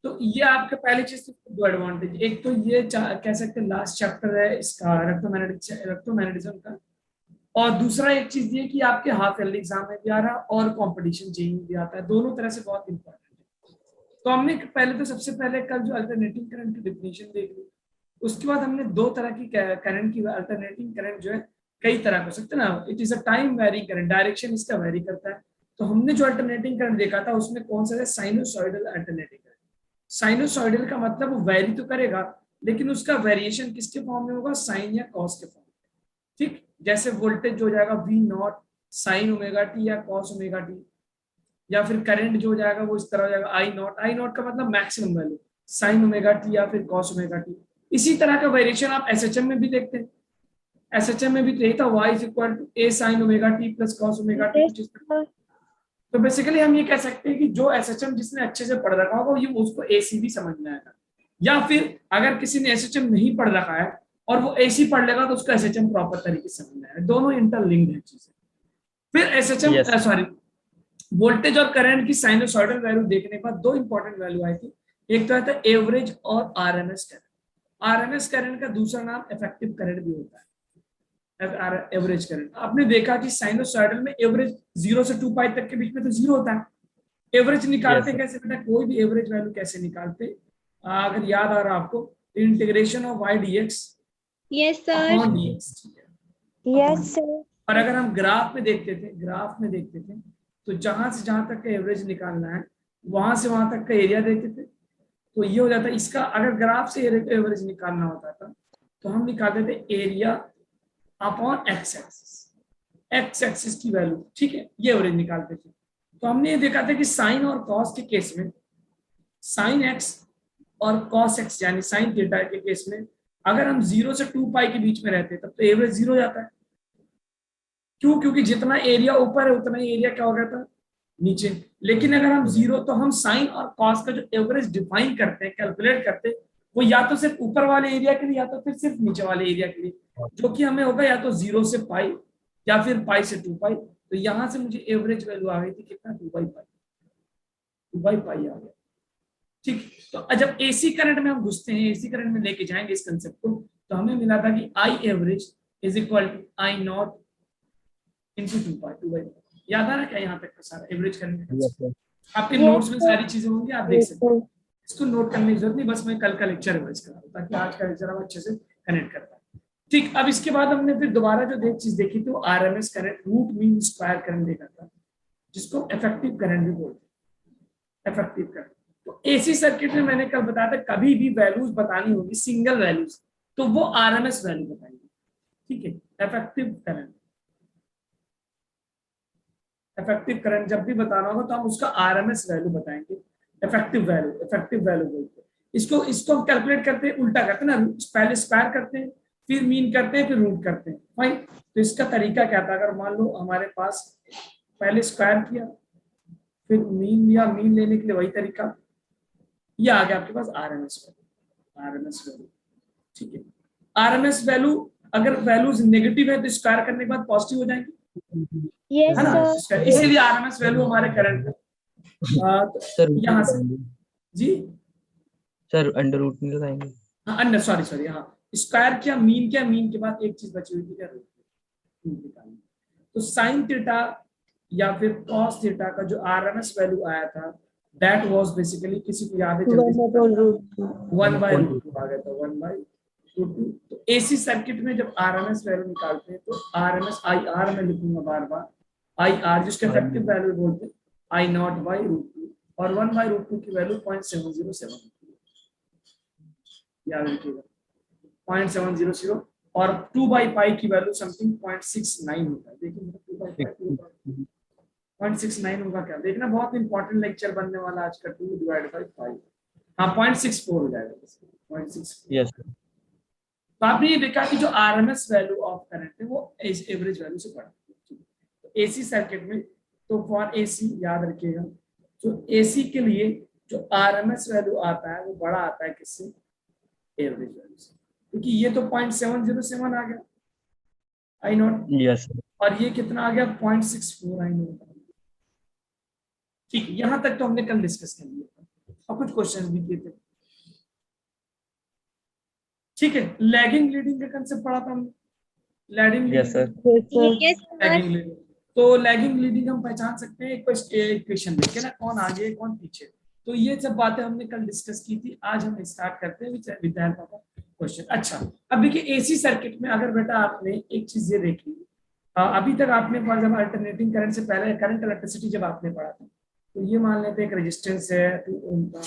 तो ये आपके पहली चीज दो एडवांटेज, एक तो ये कह सकते हैं लास्ट चैप्टर है इसका इलेक्ट्रोमैग्नेटिज्म का, और दूसरा एक चीज ये कि आपके हाफ ईयरली एग्जाम में भी आ रहा और कंपटीशन जेईई में भी आता है, दोनों तरह से बहुत इंपॉर्टेंट है। तो हमने पहले तो सबसे पहले कल जो अल्टरनेटिंग करंट की डिफिनेशन देख ली, उसके बाद हमने दो तरह की करंट की, अल्टरनेटिंग करंट जो है कई तरह हो सकते हैं ना, it is a time varying current, direction इसका वेरी करता है। तो हमने जो अल्टरनेटिंग करंट देखा था उसमें कौन सा है, साइनोसॉइडल अल्टरनेटिंग करंट। साइनोसॉइडल का मतलब वो वेरी तो करेगा, लेकिन उसका वेरिएशन किसके फॉर्म में होगा, साइन या कॉस के फॉर्म में। ठीक, जैसे वोल्टेज जो हो जाएगा V not sine omega t या कॉस ओमेगा टी, या फिर करंट जो हो जाएगा वो इस तरह हो जाएगा आई नॉट का मतलब maximum value sign omega t या फिर कॉस ओमेगा टी। इसी तरह का वेरिएशन आप एसएचएम में भी देखते हैं, एसएचएम में भी तो यही था, y is equal to A sine omega T plus cos omega t कुछ इस तरह। तो बेसिकली हम ये कह सकते हैं कि जो एसएचएम जिसने अच्छे से पढ़ रखा होगा ये उसको एसी भी समझ में आएगा, या फिर अगर किसी ने एसएचएम नहीं पढ़ रखा है और वो एसी पढ़ लेगा तो उसको एसएचएम प्रॉपर तरीके से समझ में आएगा, दोनों इंटरलिंक्ड है चीजें। फिर एसएचएम यस सॉरी वोल्टेज और करंट की साइनोसॉइडल वैल्यू देखने के बाद दो इंपॉर्टेंट वैल्यू आई थी, एक तो आता है एवरेज और आरएमएस करंट। आरएमएस करंट का दूसरा नाम इफेक्टिव करंट भी होता है, एवरेज करंट। आपने देखा कि साइनोसॉइडल में एवरेज 0 से 2 पाई तक के बीच में तो जीरो होता है, एवरेज निकालते यस कैसे बेटा, कोई भी एवरेज वैल्यू कैसे निकालते, अगर याद आ रहा आपको, integration of y d x yes sir. Upon d x, yes sir. और अगर हम ग्राफ में देखते थे, तो जहां से जहां तक का एवरेज निकालना है वहां से वहां तक का एरिया देते थे। तो ये हो जाता है इसका, अगर ग्राफ से एवरेज निकालना होता था तो हम निकालते थे एरिया अपॉन एक्स एक्सिस की वैल्यू, ठीक है, ये एवरेज निकालते थे। तो हमने ये देखा था कि साइन और कॉस के केस में, साइन एक्स और कॉस एक्स यानी साइन थीटा के केस में, अगर हम 0 से 2 पाई के बीच में रहते तब तो एवरेज 0 जाता है। क्यों, क्योंकि जितना एरिया ऊपर है उतना ही एरिया क्या हो गया था, नीचे। लेकिन अगर हम जीरो, तो हम साइन और कॉस का जो एवरेज डिफाइन करते हैं, कैलकुलेट करते हैं, वो या तो सिर्फ ऊपर वाले एरिया के लिए या तो फिर सिर्फ नीचे वाले एरिया के लिए, जो कि हमें होगा या तो 0 से पाई या फिर पाई से 2 पाई। तो यहां से मुझे एवरेज वैल्यू आ गई थी कितना, 2 बाई पाई, 2 बाई पाई आ गया। ठीक, तो जब एसी करंट में हम घुसते हैं, एसी करंट में लेके जाएंगे इस कंसेप्ट को, तो हमें मिला था कि I average is equal to I naught into 2 पाई, 2 बाई पाई। याद आ रहा है क्या यहाँ तक का सारा एवरेज करने का कंसेप्ट? आपके नोट्स में सारी चीजें होंगी, आप देख सकते हैं, इसको नोट करने की जरूरत नहीं, बस मैं कल का लेक्चर रिवाइज करा दूं ताकि आज का लेक्चर हम अच्छे से कनेक्ट कर पाए। ठीक, अब इसके बाद हमने फिर दोबारा जो चीज देखी थी वो RMS current, root mean square current देखा था, जिसको इफेक्टिव करंट भी बोलते हैं, इफेक्टिव करंट। तो एसी सर्किट में मैंने कल बताया था कभी भी वैल्यूज बतानी होगी सिंगल वैल्यूज, तो वो आरएमएस वैल्यू बताएंगे, ठीक है। इफेक्टिव करंट, इफेक्टिव करंट जब भी बताना होगा तो हम उसका आरएमएस वैल्यू बताएंगे, इफेक्टिव वैल्यू बोलते हैं इसको। इसको हम कैलकुलेट करते हैं, उल्टा करते हैं ना, पहले स्क्वायर करते हैं, फिर मीन करते हैं, फिर रूट करते हैं, फाइन। तो इसका तरीका क्या था, अगर मान लो हमारे पास पहले स्क्वायर किया फिर मीन लिया, मीन लेने के लिए वही तरीका, ये आ गया आपके पास आरएमएस वैल्यू, ठीक है। आरएमएस वैल्यू, अगर वैल्यूज नेगेटिव है तो स्क्वायर करने के बाद पॉजिटिव हो जाएंगे, यस है ना, सर। इसीलिए आरएमएस वैल्यू हमारे करंट में सर यहाँ से, जी सर अंडर रूट नहीं लगाएंगे? हाँ, अन्य सॉरी हाँ, स्क्वायर किया, मीन के बाद एक चीज बची हुई थी क्या, रूट निकालनी। तो साइन थीटा या फिर कॉस थीटा का जो आरएमएस वैल्यू आया था, दैट वाज बेसिकली, किसी को याद है जल्दी से, 1/√2 आ गया था, 1/√2। तो एसी सर्किट में जब आरएमएस वैल्यू निकालते हैं तो आरएमएस आई आर में लिखूंगा बार बार, आई आर जिसके इफेक्टिव वैल्यू बोलते हैं, आई नॉट बाई रूट टू, और 1/√2 की वैल्यू 0.707 याद रखिएगा, 0.700, और 2 बाई पाई की वैल्यू समथिंग 0.69 होता है। देखिए 2 बाई पाई 0.69 होगा क्या, देखना बहुत इंपॉर्टेंट लेक्चर बनने वाला आज का, 2 डिवाइड बाई 5, हाँ 0.64 हो जाएगा, 0.64। यस तो आपने ये देखा कि जो आरएमएस वैल्यू ऑफ करंट है वो एवरेज वैल्यू से बड़ा है। तो एसी सर्किट में, तो फॉर एसी याद रखिएगा, तो एसी के लिए जो आरएमएस वैल्यू आता है वो बड़ा आता है किससे, एवरेज वैल्यू से, क्योंकि ये तो 0.707 आ गया आई नॉट, यस और ये कितना आ गया 0.64 आई नॉट। ठीक, यहां तक तो हमने कल डिस्कस कर लिया था। और कुछ क्वेश्चन भी किए थे। ठीक है, लैगिंग लीडिंग का कंसेप्ट पढ़ा था हमने, lagging yes sir. Leading, Yes, sir. Lagging leading. तो लैगिंग लीडिंग हम पहचान सकते हैं एक क्वेश्चन देख के ना, कौन आगे कौन पीछे। तो ये सब बातें हमने कल डिस्कस की थी, आज हम स्टार्ट करते हैं विद्यार्थी का क्वेश्चन। अच्छा, अब देखिए एसी सर्किट में अगर बेटा आपने एक चीज ये देखी, अभी तक आपने फॉर एग्जाम्पल अल्टरनेटिंग करंट से पहले करंट इलेक्ट्रिसिटी जब आपने पढ़ा था, तो ये मान लेते हैं एक रेजिस्टेंस है 2 ओम का,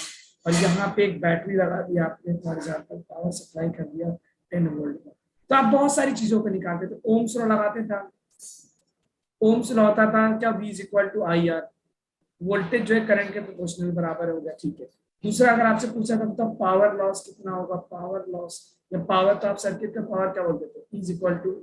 और यहाँ पे एक बैटरी लगा दिया आपने, फॉर एग्जाम्पल पावर सप्लाई कर दिया 10 वोल्ट का। तो आप बहुत सारी चीजों को निकालते थे, ओम्स लॉ लगाते थे, ओम्स लॉ होता था क्या, V is equal to I R, voltage जो है करंट के प्रोपोर्शनल बराबर हो गया। ठीक है, दूसरा अगर आपसे पूछा था तो पावर लॉस कितना होगा, पावर लॉस या पावर, तो आप सर्किट का पावर क्या बोलते थे, E is equal to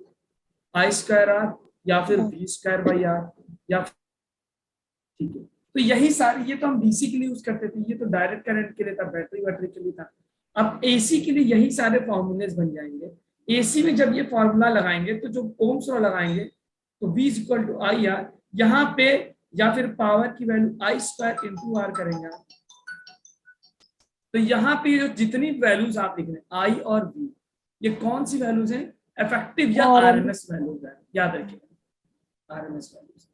I square R या फिर V स्क्वायर बाई आर या। ठीक है, तो यही सारी, ये तो हम डीसी के लिए यूज करते थे, ये तो डायरेक्ट करंट के लिए था, बैटरी वैटरी के लिए था। अब एसी के लिए यही सारे फॉर्मूलेज बन जाएंगे। एसी में जब ये फॉर्मूला लगाएंगे तो जो ओम्स लॉ लगाएंगे तो V is equal to I R, यहाँ पे या फिर पावर की value I square into R करेंगे आप। तो यहाँ पे जो जितनी वैल्यूज आप लिख रहे हैं आई और V, ये कौन सी वैल्यूज हैं, इफेक्टिव या आरएमएस वैल्यूज है, याद रखिएगा आरएमएस वैल्यूज।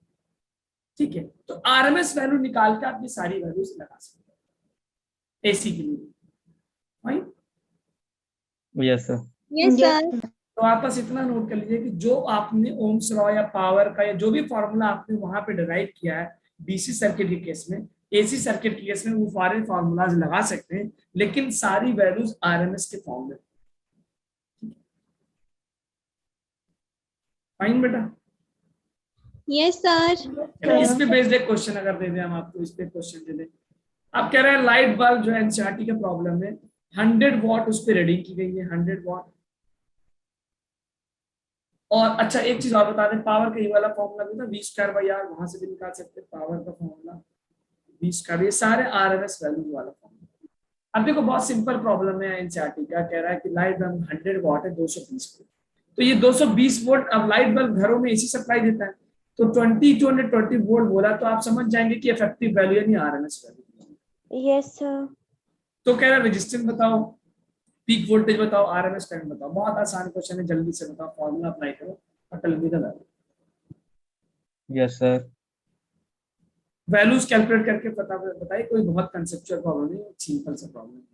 ठीक है, तो आरएमएस वैल्यू निकाल के आप ये सारी वैल्यूज लगा सकते हैं एसी के लिए, fine. Yes sir. Yes, sir. तो आप बस इतना नोट कर लीजिए कि जो आपने ओम्स लॉ या पावर का या जो भी फॉर्मूला आपने वहां पे डिराइव किया है डीसी सर्किट के केस में, एसी सर्किट के केस में वो सारे फॉर्मूलाज लगा सकते हैं, लेकिन सारी वैल्यूज आरएमएस के फॉर्म में। फाइन बेटा। Yes, sir. इस पे बेस्ड एक क्वेश्चन अगर दे दें हम आपको, इस पे क्वेश्चन दे दें, आप कह रहे हैं लाइट बल्ब जो एनसीईआरटी का प्रॉब्लम है 100 वॉट उस पर रीडिंग की गई है, 100 वॉट। और अच्छा एक चीज और बता दें, पावर का ये वाला फॉर्मूला भी था V स्क्वायर बाई आर, वहां से भी निकाल सकते हैं पावर का फॉर्मूला V स्क्वायर, ये सारे आरएमएस वैल्यू वाला फॉर्मूला। अब देखो बहुत सिंपल प्रॉब्लम है एनसीईआरटी का, कह रहा है कि लाइट बल्ब 100 वॉट है 220 वोल्ट, तो ये 220 वोल्ट, अब लाइट बल्ब घरों में एसी सप्लाई देता है, तो 220 वोल्ट बोला तो आप समझ जाएंगे कि इफेक्टिव वैल्यू यानी आरएमएस वैल्यू। Yes, sir. तो कह रहा है रेजिस्टेंस बताओ, पीक वोल्टेज बताओ, आरएमएस करंट बताओ। बहुत आसान क्वेश्चन है, जल्दी से बताओ, फॉर्मूला अप्लाई करो, अटल बिदल यस सर। वैल्यूज कैलकुलेट करके बताइए, कोई बहुत कंसेप्चुअल प्रॉब्लम नहीं, सिंपल सा प्रॉब्लम है।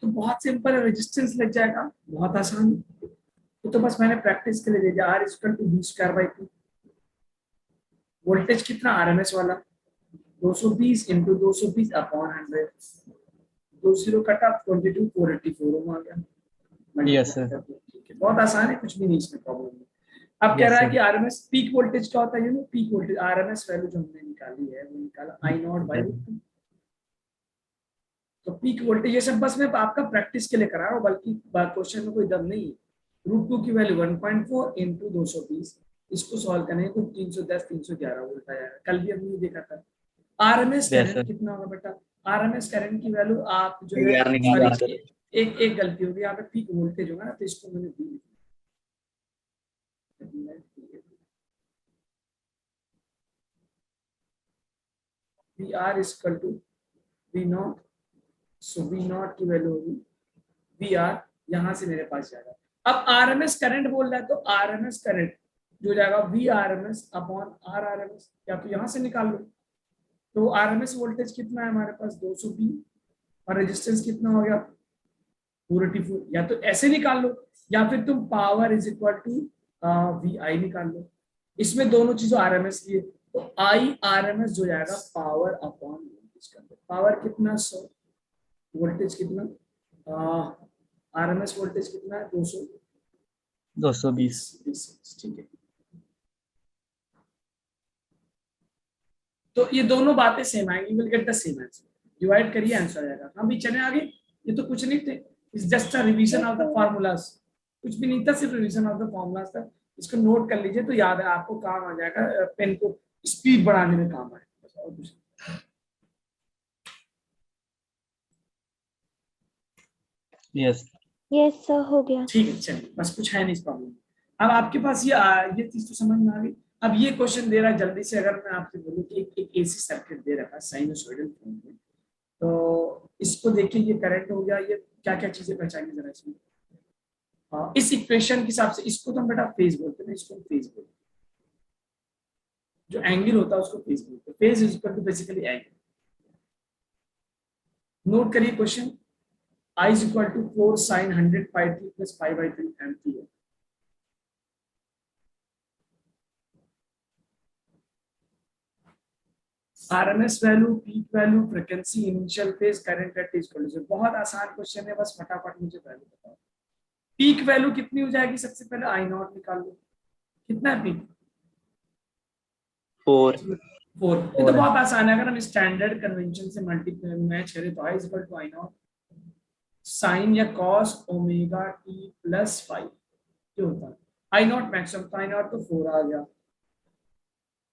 तो बहुत सिंपल है, रेजिस्टेंस लग जाएगा, बहुत आसान। तो बस मैंने प्रैक्टिस के लिए दे दिया, R equal to V square by 2। Voltage कितना आरएमएस वाला 220 इंटू 220 अपॉन 100, 20 कटा 22 484 ओम आ गया। Yes, sir. ठीक है, बहुत आसान है, कुछ भी नहीं इसमें प्रॉब्लम नहीं। अब कह Yes, रहा है sir. कि आरएमएस पीक वोल्टेज क्या होता है, पीक वोल्टेज आरएमएस वैल्यू जो हमने निकाली है वो निकाला आई नॉट बाई रूट 2। तो पीक वोल्टेज ये सब बस मैं आपका प्रैक्टिस के लिए करा रहा हूँ, बल्कि क्वेश्चन में कोई दम नहीं है। रूट 2 की वैल्यू 1.4 इंटू 220, इसको सॉल्व करने को 310 311 वोल्ट आया है, कल भी हमने देखा था। RMS Yes, current sir. कितना होगा बेटा, आरएमएस करंट की वैल्यू आप जो है, यार निकाल सॉरी एक गलती होगी यहाँ पे, पीक वोल्टेज होगा ना, तो इसको मैंने दी V R equal to V naught, so V naught की वैल्यू होगी वी आर, यहां से मेरे पास जाएगा। अब आरएमएस करंट बोल रहा है, तो आरएमएस करंट जो जाएगा V RMS upon R RMS, या तो यहां से निकाल लो, तो आरएमएस वोल्टेज कितना है हमारे पास 220 और रेजिस्टेंस कितना हो गया 484। या तो ऐसे निकाल लो या फिर तुम power is equal to V I निकाल लो। इसमें दोनों चीजों आरएमएस की है, तो आई आरएमएस जो जाएगा पावर अपॉन वोल्टेज का। पावर कितना 100, वोल्टेज कितना आरएमएस वोल्टेज कितना है 220। ठीक है। तो ये दोनों बातें सेम आएंगी, will get the same answer. Divide करिए आंसर आ जाएगा। हम भी चले आगे, ये तो कुछ नहीं थे, it's just a revision of the formulas. कुछ भी नहीं था, सिर्फ रिवीजन ऑफ द फार्मूलाज था। इसको नोट कर लीजिए तो याद है आपको, काम आ जाएगा, पेन को स्पीड बढ़ाने में काम आएगा, और कुछ यस यस सर हो गया। ठीक है। चलिए, बस कुछ है नहीं इस प्रॉब्लम में। अब आपके पास ये चीज तो समझ में आ गई। अब ये क्वेश्चन दे रहा है जल्दी से, अगर मैं आपसे बोलूं कि एक एसी सर्किट दे रखा है साइनसॉइडल फॉर्म में, तो इसको देखिए, ये करंट हो गया, ये क्या क्या चीजें पहचानिए जरा इसमें। इस इक्वेशन के हिसाब से इसको तो हम बेटा फेज बोलते हैं ना, इसको फेज बोलते हैं। जो एंगल होता है उसको फेज बोलते हैं। Phase is equal to basically angle. Note करिए question, I is equal to 4 sin 100 pi t plus pi by 3 ampere. RMS value, peak value, frequency, initial phase, current at t equal to 0। बहुत आसान question है, बस फटाफट मुझे value बताओ। Peak value कितनी हो जाएगी? सबसे पहले आई नॉट निकाल लो। कितना है पीक? 4। 4। ये तो बहुत आसान है, अगर हम स्टैंडर्ड कन्वेंशन से मल्टीप्लाई मैच करें तो I is equal to I not sine या कॉस ओमेगा टी प्लस 5 जो होता है। आई नॉट मैक्सिमम, तो आई नॉट तो 4 आ गया।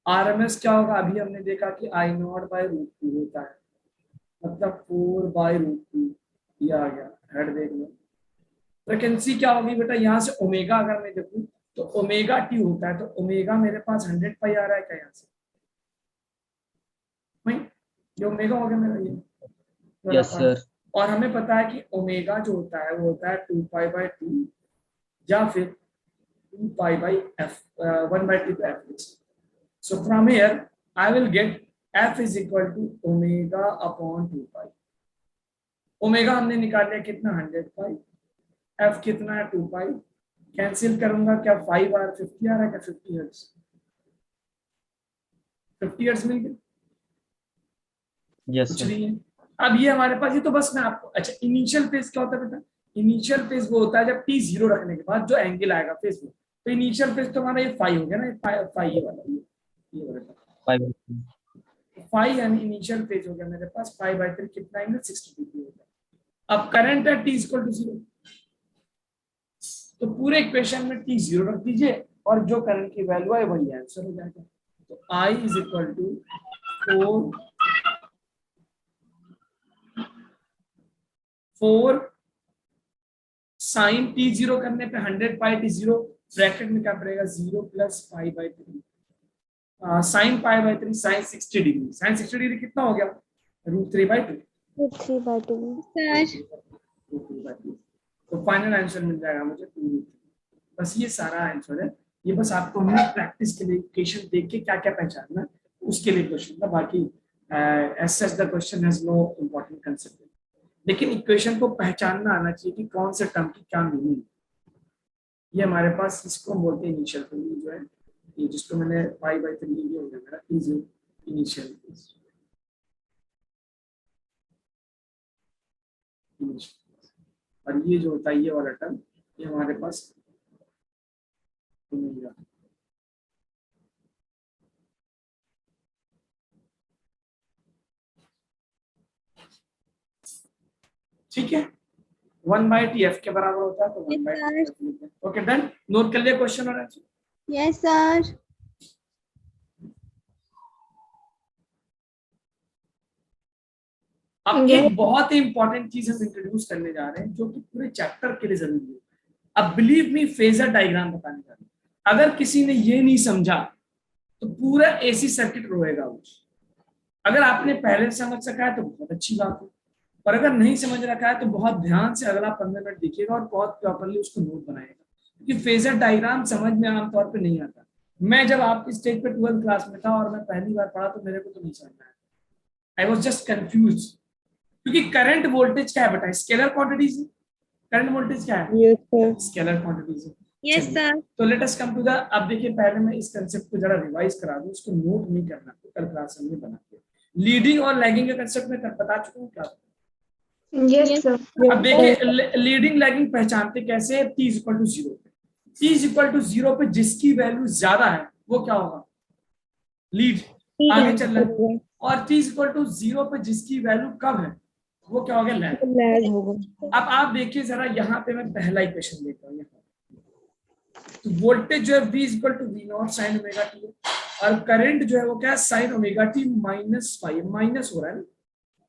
आरएमएस क्या होगा? अभी हमने देखा कि आई नॉट बाय रूट 2 होता है, मतलब 4 बाय रूट 2 ये आ गया। हेड देख लो। फ्रीक्वेंसी क्या होगी बेटा? यहाँ से ओमेगा अगर मैं देखूं तो ओमेगा टी होता है, तो ओमेगा मेरे पास 100 पाई आ रहा है क्या यहाँ से? नहीं, ये ओमेगा हो गया मेरा ये। Yes sir. और हमें पता है कि ओमेगा जो होता है वो होता है 2 पाई बाय 2 या फिर 2 pi by f, 1 by 2 f. So from here I will get f is equal to omega upon 2 pi. Omega हमने निकाल लिया कितना? 100 पाई। एफ कितना है? 2 पाई। कैंसिल करूंगा क्या? 5 आर 50 आ रहा है क्या? 50 हर्ट्ज, 50 हर्ट्ज मिल गए। यस कुछ सर। नहीं है। अब ये हमारे पास, ये तो बस मैं आपको, अच्छा इनिशियल फेज क्या होता है बेटा? इनिशियल फेज वो होता है जब टी 0 रखने के बाद जो एंगल आएगा फेज में। तो इनिशियल फेज तो हमारा ये 5 हो गया ना, ये 5 ये वाला, ये वाला 5। 5 यानी इनिशियल फेज हो गया मेरे पास। 5/3 कितना एंगल? 60 डिग्री हो गया। अब करंट है t इक्वल टू 0, तो पूरे इक्वेशन में t 0 रख दीजिए और जो करंट की वैल्यू है वही आंसर हो जाएगा। तो I is equal to 4 sine t 0 करने पे 100 पाई t 0 ब्रैकेट में क्या पड़ेगा? 0 plus π/3 sine π/3 sine 60 degree. Sine 60 degree कितना हो गया? √3/2। Root 3/2 sir. तो फाइनल आंसर मिल जाएगा मुझे 2√3। बस ये सारा आंसर है। ये बस आपको हमने प्रैक्टिस के लिए इक्वेशन देख के क्या क्या पहचानना है उसके लिए क्वेश्चन था। बाकी as such the question has no important concept, लेकिन इक्वेशन को पहचानना आना चाहिए कि कौन से टर्म की क्या मीनिंग। ये हमारे पास इसको हम बोलते हैं इनिशियल फेज, जो है ये जिसको मैंने π/3 ये हो गया मेरा इनिशियल फेज। और ये जो होता है ये वाला टर्म, ये हमारे पास ओमेगा। ठीक है, 1/t(f) के बराबर होता है, तो 1/t(f). Okay done. नोट कर लिया क्वेश्चन और आंसर? Yes sir. अब एक बहुत ही इंपॉर्टेंट चीज हम इंट्रोड्यूस करने जा रहे हैं जो कि पूरे चैप्टर के लिए जरूरी है। अब बिलीव मी, फेजर डायग्राम बताने जा रहे हैं। अगर किसी ने ये नहीं समझा तो पूरा एसी सर्किट रोएगा वो। अगर आपने पहले समझ सका है तो बहुत अच्छी बात है, और अगर नहीं समझ रखा है तो बहुत ध्यान से अगला 15 मिनट देखिएगा और बहुत प्रॉपरली उसको नोट बनाएगा, क्योंकि फेजर डायग्राम समझ में आमतौर पर नहीं आता। मैं जब आपकी स्टेज पे 12th क्लास में था और मैं पहली बार पढ़ा तो मेरे को तो नहीं समझ आया, आई वॉज जस्ट कंफ्यूज, क्योंकि करंट वोल्टेज क्या है बेटा, स्केलर क्वांटिटीज है। करंट वोल्टेज क्या है, Yes, sir. स्केलर क्वांटिटीज है। Yes, चलिए, sir. तो let us come to the, अब देखिए पहले मैं इस कंसेप्ट को जरा रिवाइज करा दूं, इसको नोट नहीं करना, कल क्लास में बना के। लीडिंग और लैगिंग का कंसेप्ट मैं बता चुका हूँ क्या। Yes, sir. अब देखिए लीडिंग लैगिंग पहचानते कैसे, T इक्वल टू 0 पे, T इक्वल टू 0 पे जिसकी वैल्यू ज्यादा है वो क्या होगा, लीड, आगे चल रहा है। और T इक्वल टू 0 पे जिसकी वैल्यू कम है वो क्या हो गया, लैग। Lag होगा। अब आप देखिए जरा, यहाँ पे मैं पहला इक्वेशन लेता हूँ। तो वोल्टेज जो है V equal to V not sine omega T है, और करंट जो है वो क्या है, sine omega T minus five, minus हो रहा है ना,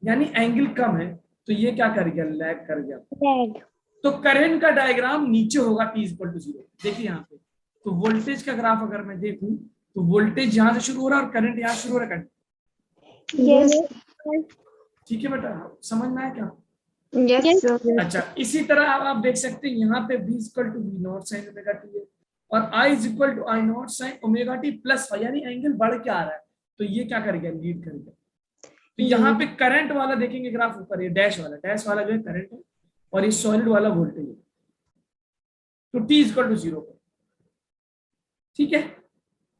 यानी एंगल कम है, तो ये क्या कर गया, लैग कर गया। Lag. तो करंट का डायग्राम नीचे होगा T इक्वल टू 0। देखिए यहाँ पे, तो वोल्टेज का ग्राफ अगर मैं देखूं, तो वोल्टेज यहाँ से शुरू हो रहा है और करंट यहाँ शुरू हो रहा है। Yes. ठीक है बेटा, समझ में आया क्या। Yes, sir. अच्छा, इसी तरह अब आप देख सकते हैं यहाँ पे V equal to V not sine omega T है, और I equal to I not sine omega T plus five, यानी एंगल बढ़ के आ रहा है, तो ये क्या कर गया, लीड कर गया। तो यहाँ पे करंट वाला देखेंगे ग्राफ ऊपर, ये डैश वाला जो है करंट है, और ये सॉलिड वाला वोल्टेज है। तो T इक्वल टू 0 पर, ठीक है।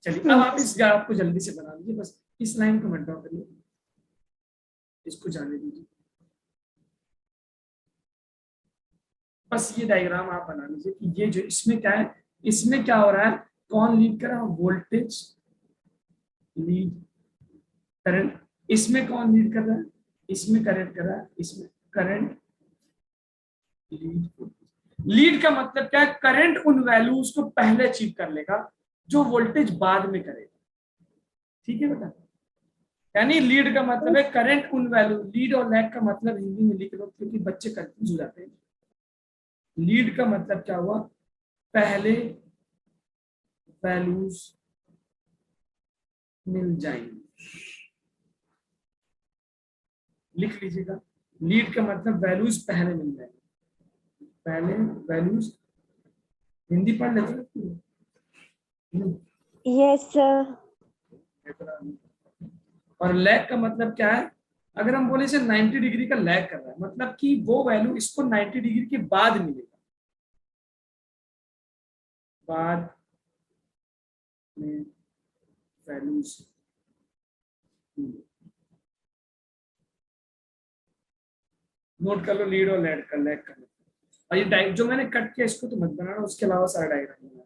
चलिए अब आप इस ग्राफ को जल्दी से बना लीजिए, बस इस लाइन को मत ड्रॉ करिए, इसको जाने दीजिए, बस ये डायग्राम आप बना लीजिए कि ये जो इसमें क्या है, इसमें क्या हो रहा है, कौन लीड कर रहा है, वोल्टेज लीड, करंट, इसमें कौन लीड कर रहा है, इसमें करंट कर रहा है, इसमें करंट लीड। लीड का मतलब क्या है, करंट उन वैल्यूज को पहले अचीव कर लेगा जो वोल्टेज बाद में करेगा। ठीक है बेटा, यानी लीड का मतलब है करंट उन वैल्यू, लीड और लैग का मतलब हिंदी में लिख लो, क्योंकि बच्चे कंफ्यूज हो जाते हैं। लीड का मतलब क्या हुआ, पहले वैल्यूज मिल जाएंगी, लिख लीजिएगा। लीड का मतलब वैल्यूज पहले मिल जाएंगी, पहले वैल्यूज, हिंदी पढ़ लेते हैं। Yes, sir. और लैग का मतलब क्या है, अगर हम बोले 90 डिग्री का लैग कर रहा है, मतलब कि वो वैल्यू इसको 90 डिग्री के बाद मिलेगा, बाद में वैल्यूज। नोट कर लो, लीड और लैग का लैग कर लो। और ये जो मैंने कट किया इसको तो मत बनाना, उसके अलावा सारा diagram banana.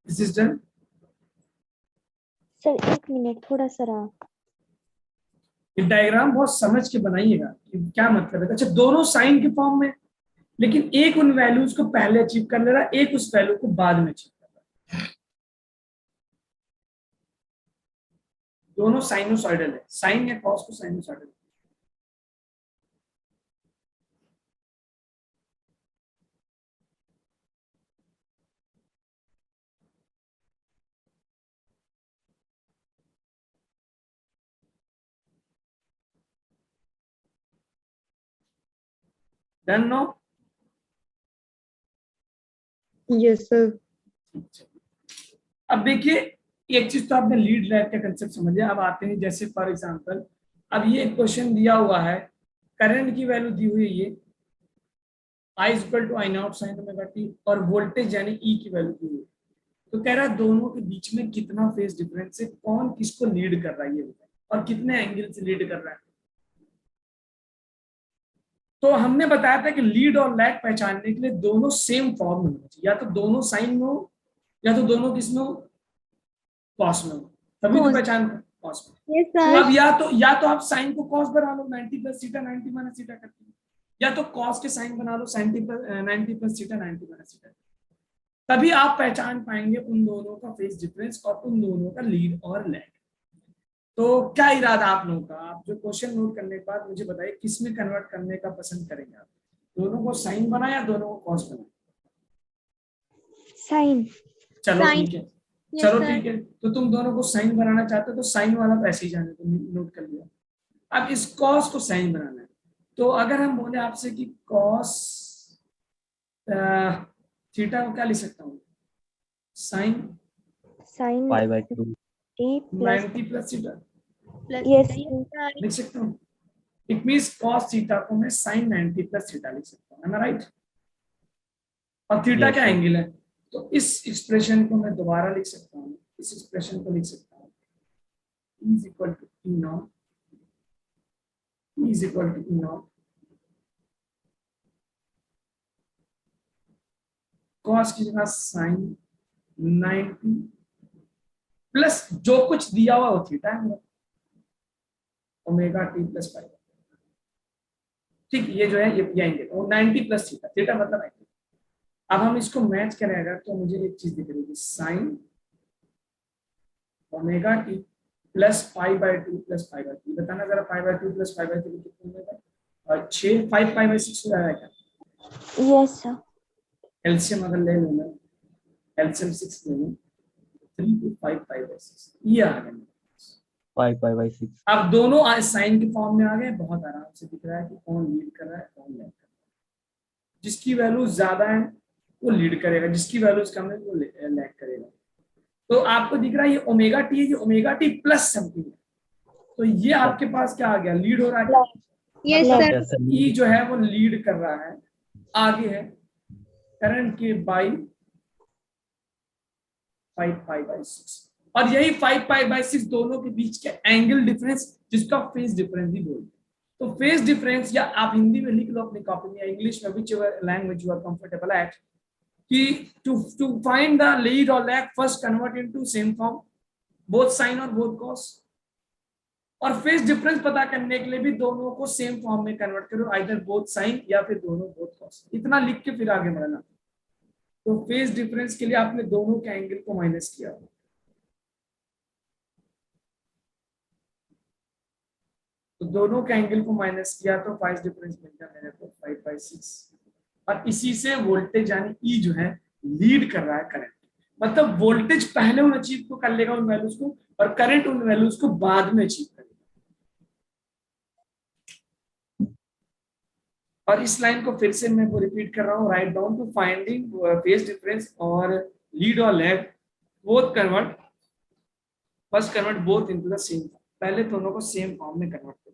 Is this done? Sir, 1 minute थोड़ा सा रहा। ये डायग्राम बहुत समझ के बनाइएगा कि क्या मतलब है। अच्छा, दोनों साइन के फॉर्म में, लेकिन एक उन वैल्यूज को पहले अचीव कर ले रहा है, एक उस वैल्यू को बाद में अचीव कर रहा है। दोनों साइनोसॉइडल है, साइन या कॉस को sinusoidal. Done no. Yes, sir. अब देखिए, एक चीज तो आपने लीड लैग का कंसेप्ट समझ लिया। अब आते हैं, जैसे फॉर एग्जांपल, अब ये क्वेश्चन दिया हुआ है, करंट की वैल्यू दी हुई है ये I equal to I not sine omega T, और वोल्टेज यानी E की वैल्यू दी हुई है। तो कह रहा है दोनों के बीच में कितना फेज डिफरेंस है, कौन किसको लीड कर रहा है ये बताए, और कितने एंगल से लीड कर रहा है। तो हमने बताया था कि लीड और लैग पहचानने के लिए दोनों सेम फॉर्म में होना चाहिए, या तो दोनों साइन में हो या तो दोनों किस में हो, कॉस में हो, तभी तो Cos. पहचान कॉस में। Yes, तो sir. अब या तो आप साइन को कॉस बना लो 90 प्लस थीटा 90 माइनस थीटा करके, या तो कॉस के साइन बना लो 90 प्लस थीटा 90 माइनस थीटा, तभी आप पहचान पाएंगे उन दोनों का फेज डिफरेंस और उन दोनों का लीड और लैग। तो क्या इरादा आप लोगों का, आप जो क्वेश्चन नोट करने के बाद मुझे बताइए किस में कन्वर्ट करने का पसंद करेंगे आप, दोनों को साइन बनाए या दोनों को कॉस बनाए? Sine. चलो Sine. ठीक है, Yes, चलो sir. ठीक है, तो तुम दोनों को साइन बनाना चाहते हो तो साइन वाला तो ऐसे ही जाने तो नोट कर लिया। अब इस कॉस को साइन बनाना है, तो अगर हम बोले आपसे कि कॉस थीटा को क्या लिख सकता हूँ, sine Sine pi by 2 t plus 90 plus theta yes, sir. लिख सकता हूँ। इट मीन्स कॉस थीटा को मैं साइन 90 प्लस थीटा लिख सकता हूँ, है ना, राइट? और थीटा यस क्या सर एंगल है, तो इस एक्सप्रेशन को मैं दोबारा लिख सकता हूँ, इस एक्सप्रेशन को लिख सकता हूँ E is equal to E naught, E is equal to E naught cos की जगह साइन 90 प्लस जो कुछ दिया हुआ वो थीटा है ओमेगा टी प्लस पाई, ठीक, ये जो है ये एंगल वो 90 प्लस थीटा, थीटा मतलब एंगल। अब हम इसको मैच करेंगे तो मुझे एक चीज दिख रही है, sine omega T plus pi by 2 plus pi bye 3, बताना जरा पाई बाय 2 प्लस पाई बाय 3 कितना होगा, और 6 5 पाई बाय 6 हो जाएगा क्या? Yes, sir. एलसीएम अगर ले लेना, एलसीएम 6 ले लो, 3 to 5 पाई बाय 6 ये आ गया। पाई बाय 6 अब दोनों साइन के फॉर्म में आ गए, बहुत आराम से दिख रहा है कि कौन लीड कर रहा है कौन लैग कर रहा है, जिसकी वैल्यू ज्यादा है वो लीड करेगा, जिसकी वैल्यू कम है वो लैग करेगा। तो आपको दिख रहा है ये ओमेगा टी है, ये ओमेगा टी प्लस समथिंग है, तो ये आपके पास क्या आ गया, लीड हो रहा है। Yes, मतलब sir. यस सर ई जो है वो लीड कर रहा है, आगे है करंट के बाई 5 पाई बाय 6, और यही 5 पाई बाय 6 दोनों के बीच के एंगल डिफरेंस जिसका फेज डिफरेंस भी बोलते हैं। तो फेज डिफरेंस, या आप हिंदी में लिख लो अपनी कॉपी में, इंग्लिश में, which language you are comfortable at, कि टू फाइंड द लीड और lag first convert into same form both sine और बोथ कॉस, और फेज डिफरेंस पता करने के लिए भी दोनों को सेम फॉर्म में कन्वर्ट करो, आइदर बोथ साइन या फिर दोनों बोथ कॉस, इतना लिख के फिर आगे बढ़ना। तो फेज डिफरेंस के लिए आपने दोनों के एंगल को माइनस किया, तो दोनों के एंगल को माइनस किया तो फेज डिफरेंस मिल गया मेरे को 5 बाय 6, और इसी से वोल्टेज यानी ई जो है लीड कर रहा है करंट, मतलब वोल्टेज पहले उन अचीव को कर लेगा उन वैल्यूज को, और करंट उन वैल्यूज को बाद में अचीव करेगा। और इस लाइन को फिर से मैं रिपीट कर रहा हूँ, write down to finding phase difference और लीड और lag both convert, first convert both into the same, पहले दोनों को सेम फॉर्म में कन्वर्ट करिए।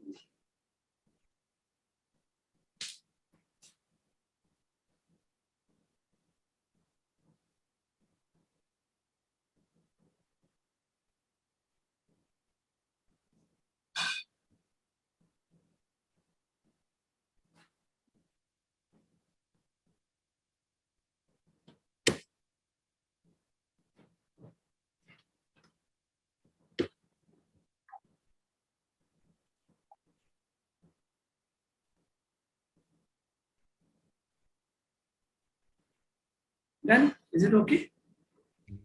Then is it okay?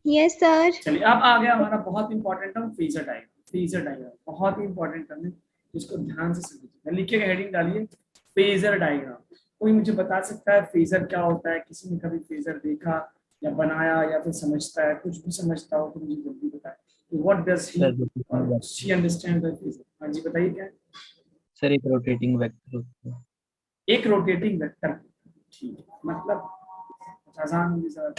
Yes, sir. चलिए अब आ गया हमारा बहुत important term phasor diagram. Phasor diagram बहुत ही इंपॉर्टेंट टर्म है, इसको ध्यान से समझिए। लिखिएगा, हेडिंग डालिए फेजर डायग्राम। कोई मुझे बता सकता है फेजर क्या होता है? किसी ने कभी फेजर देखा या बनाया या फिर समझता है, कुछ भी समझता हो तो मुझे जल्दी बताएं। व्हाट डज ही और शी अंडरस्टैंड द फेजर? हाँ जी बताइए क्या है? सर एक रोटेटिंग वेक्टर होता है। एक रोटेटिंग वेक्टर, ठीक है, मतलब आसान होगी ज़रा।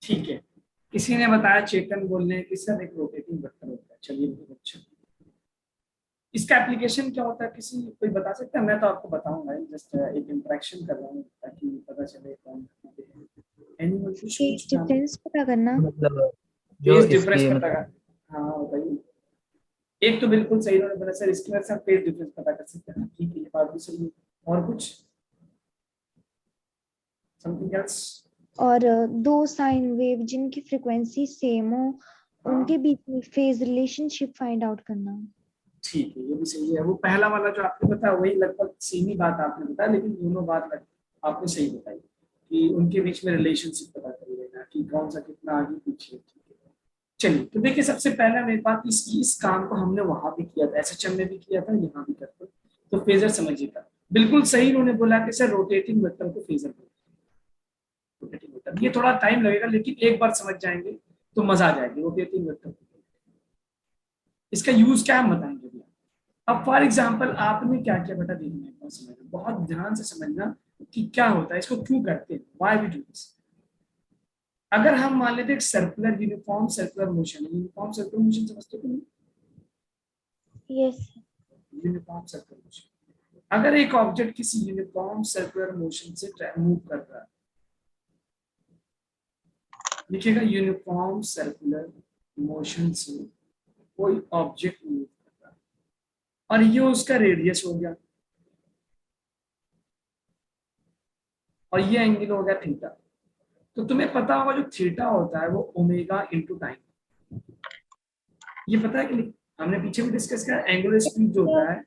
ठीक है, किसी ने बताया, चेतन बोलने हैं कि सर एक रोटेटिंग वेक्टर होता है। चलिए बहुत अच्छा, इसका एप्लीकेशन क्या होता है, किसी कोई बता सकता है? मैं तो आपको बताऊंगा, जस्ट एक इंटरेक्शन कर रहा हूँ ताकि पता चले कौन एनिमल कुछ फेज पूछना। डिफरेंस पता करना। मतलब जो फेज डिफरेंस इसके पता मतलब कर, हाँ बताइए। एक तो बिल्कुल सही उन्होंने बोला सर, इसकी वजह से हम फेज डिफरेंस पता कर सकते हैं। ठीक है, ये बात भी सही है। और कुछ समथिंग एल्स? और दो साइन वेव जिनकी फ्रीक्वेंसी सेम हो उनके बीच में फेज रिलेशनशिप फाइंड आउट करना। ठीक है, ये भी सही है। वो पहला वाला जो आपने बताया वही लगभग सेम ही बात आपने बताया, लेकिन दोनों बात आपने सही बताई कि उनके बीच में रिलेशनशिप पता कर लेना कि कौन सा कितना आगे पीछे। ठीक है, चलिए तो देखिए, सबसे पहला मेरे पास इस काम को हमने वहां भी किया था, एसएचएम में भी किया था, यहाँ भी करते। तो फेजर समझिएगा, बिल्कुल सही उन्होंने बोला कि सर रोटेटिंग वेक्टर को फेजर बोलते हैं। रोटेटिंग वेक्टर, ये थोड़ा टाइम लगेगा लेकिन एक बार समझ जाएंगे तो मजा आ जाएगी। रोटेटिंग वेक्टर, इसका यूज क्या हम बताएंगे भैया। अब फॉर एग्जाम्पल आपने क्या क्या बेटा देखना है, समझना, बहुत ध्यान से समझना कि क्या होता है, इसको क्यों करते हैं, व्हाई वी डू दिस। अगर हम मान लेते एक circular uniform circular motion, uniform circular motion समझते हो? यस। यूनिफॉर्म सर्कुलर मोशन, अगर एक ऑब्जेक्ट किसी यूनिफॉर्म सर्कुलर मोशन से मूव कर रहा है, लिखिएगा यूनिफॉर्म सर्कुलर मोशन से कोई ऑब्जेक्ट मूव कर रहा है और ये उसका रेडियस हो गया और ये एंगल हो गया थीटा। तो तुम्हें पता होगा जो थीटा होता है वो ओमेगा इंटू टाइम, ये पता है कि नहीं? हमने पीछे भी डिस्कस किया। एंगुलर स्पीड जो होता है,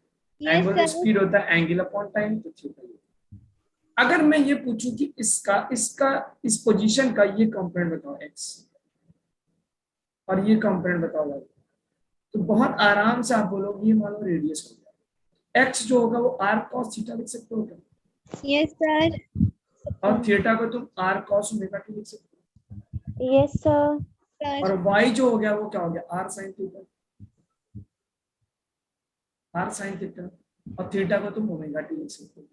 यस एंगुलर सर। स्पीड होता है एंगल अपॉन टाइम, तो थीटा। अगर मैं ये पूछूं कि इसका इसका इस पोजीशन का ये कंपोनेंट बताओ एक्स और ये कंपोनेंट बताओ वाई, तो बहुत आराम से आप बोलोगे ये मान लो रेडियस हो गया। एक्स जो होगा वो आर कॉस थीटा लिख सकते हो क्या? Yes sir. और थीटा को तुम आर कॉस ओमेगा टी लिख सकते यस सर। हो। और वाई जो हो गया वो क्या हो गया, R sine theta, R sine theta. और थीटा को तुम ओमेगा टी लिख सकते हो।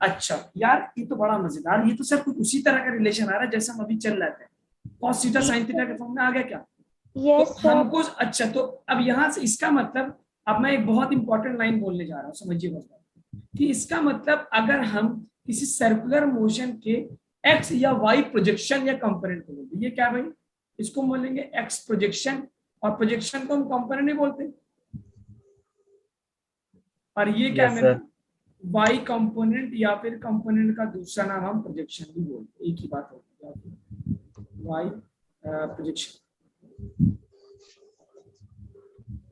अच्छा यार, ये तो बड़ा मजेदार, ये तो सर कुछ उसी तरह का रिलेशन आ रहा है जैसे हम अभी चल रहे थे, कॉस थीटा साइन थीटा के फॉर्म में आ गया क्या? तो यस सर। हमको अच्छा, तो अब यहां से इसका मतलब, अब मैं एक बहुत इंपॉर्टेंट लाइन बोलने जा रहा हूँ, समझिए बस कि इसका मतलब अगर हम किसी सर्कुलर मोशन के एक्स या वाई प्रोजेक्शन या कंपोनेंट को बोलते, ये क्या भाई, इसको बोलेंगे एक्स प्रोजेक्शन, और प्रोजेक्शन को हम कंपोनेंट नहीं बोलते। और ये क्या यस मेरे सर। वाई कंपोनेंट या फिर कंपोनेंट का दूसरा नाम हम प्रोजेक्शन भी बोलते, एक ही बात होती है, वाई प्रोजेक्शन।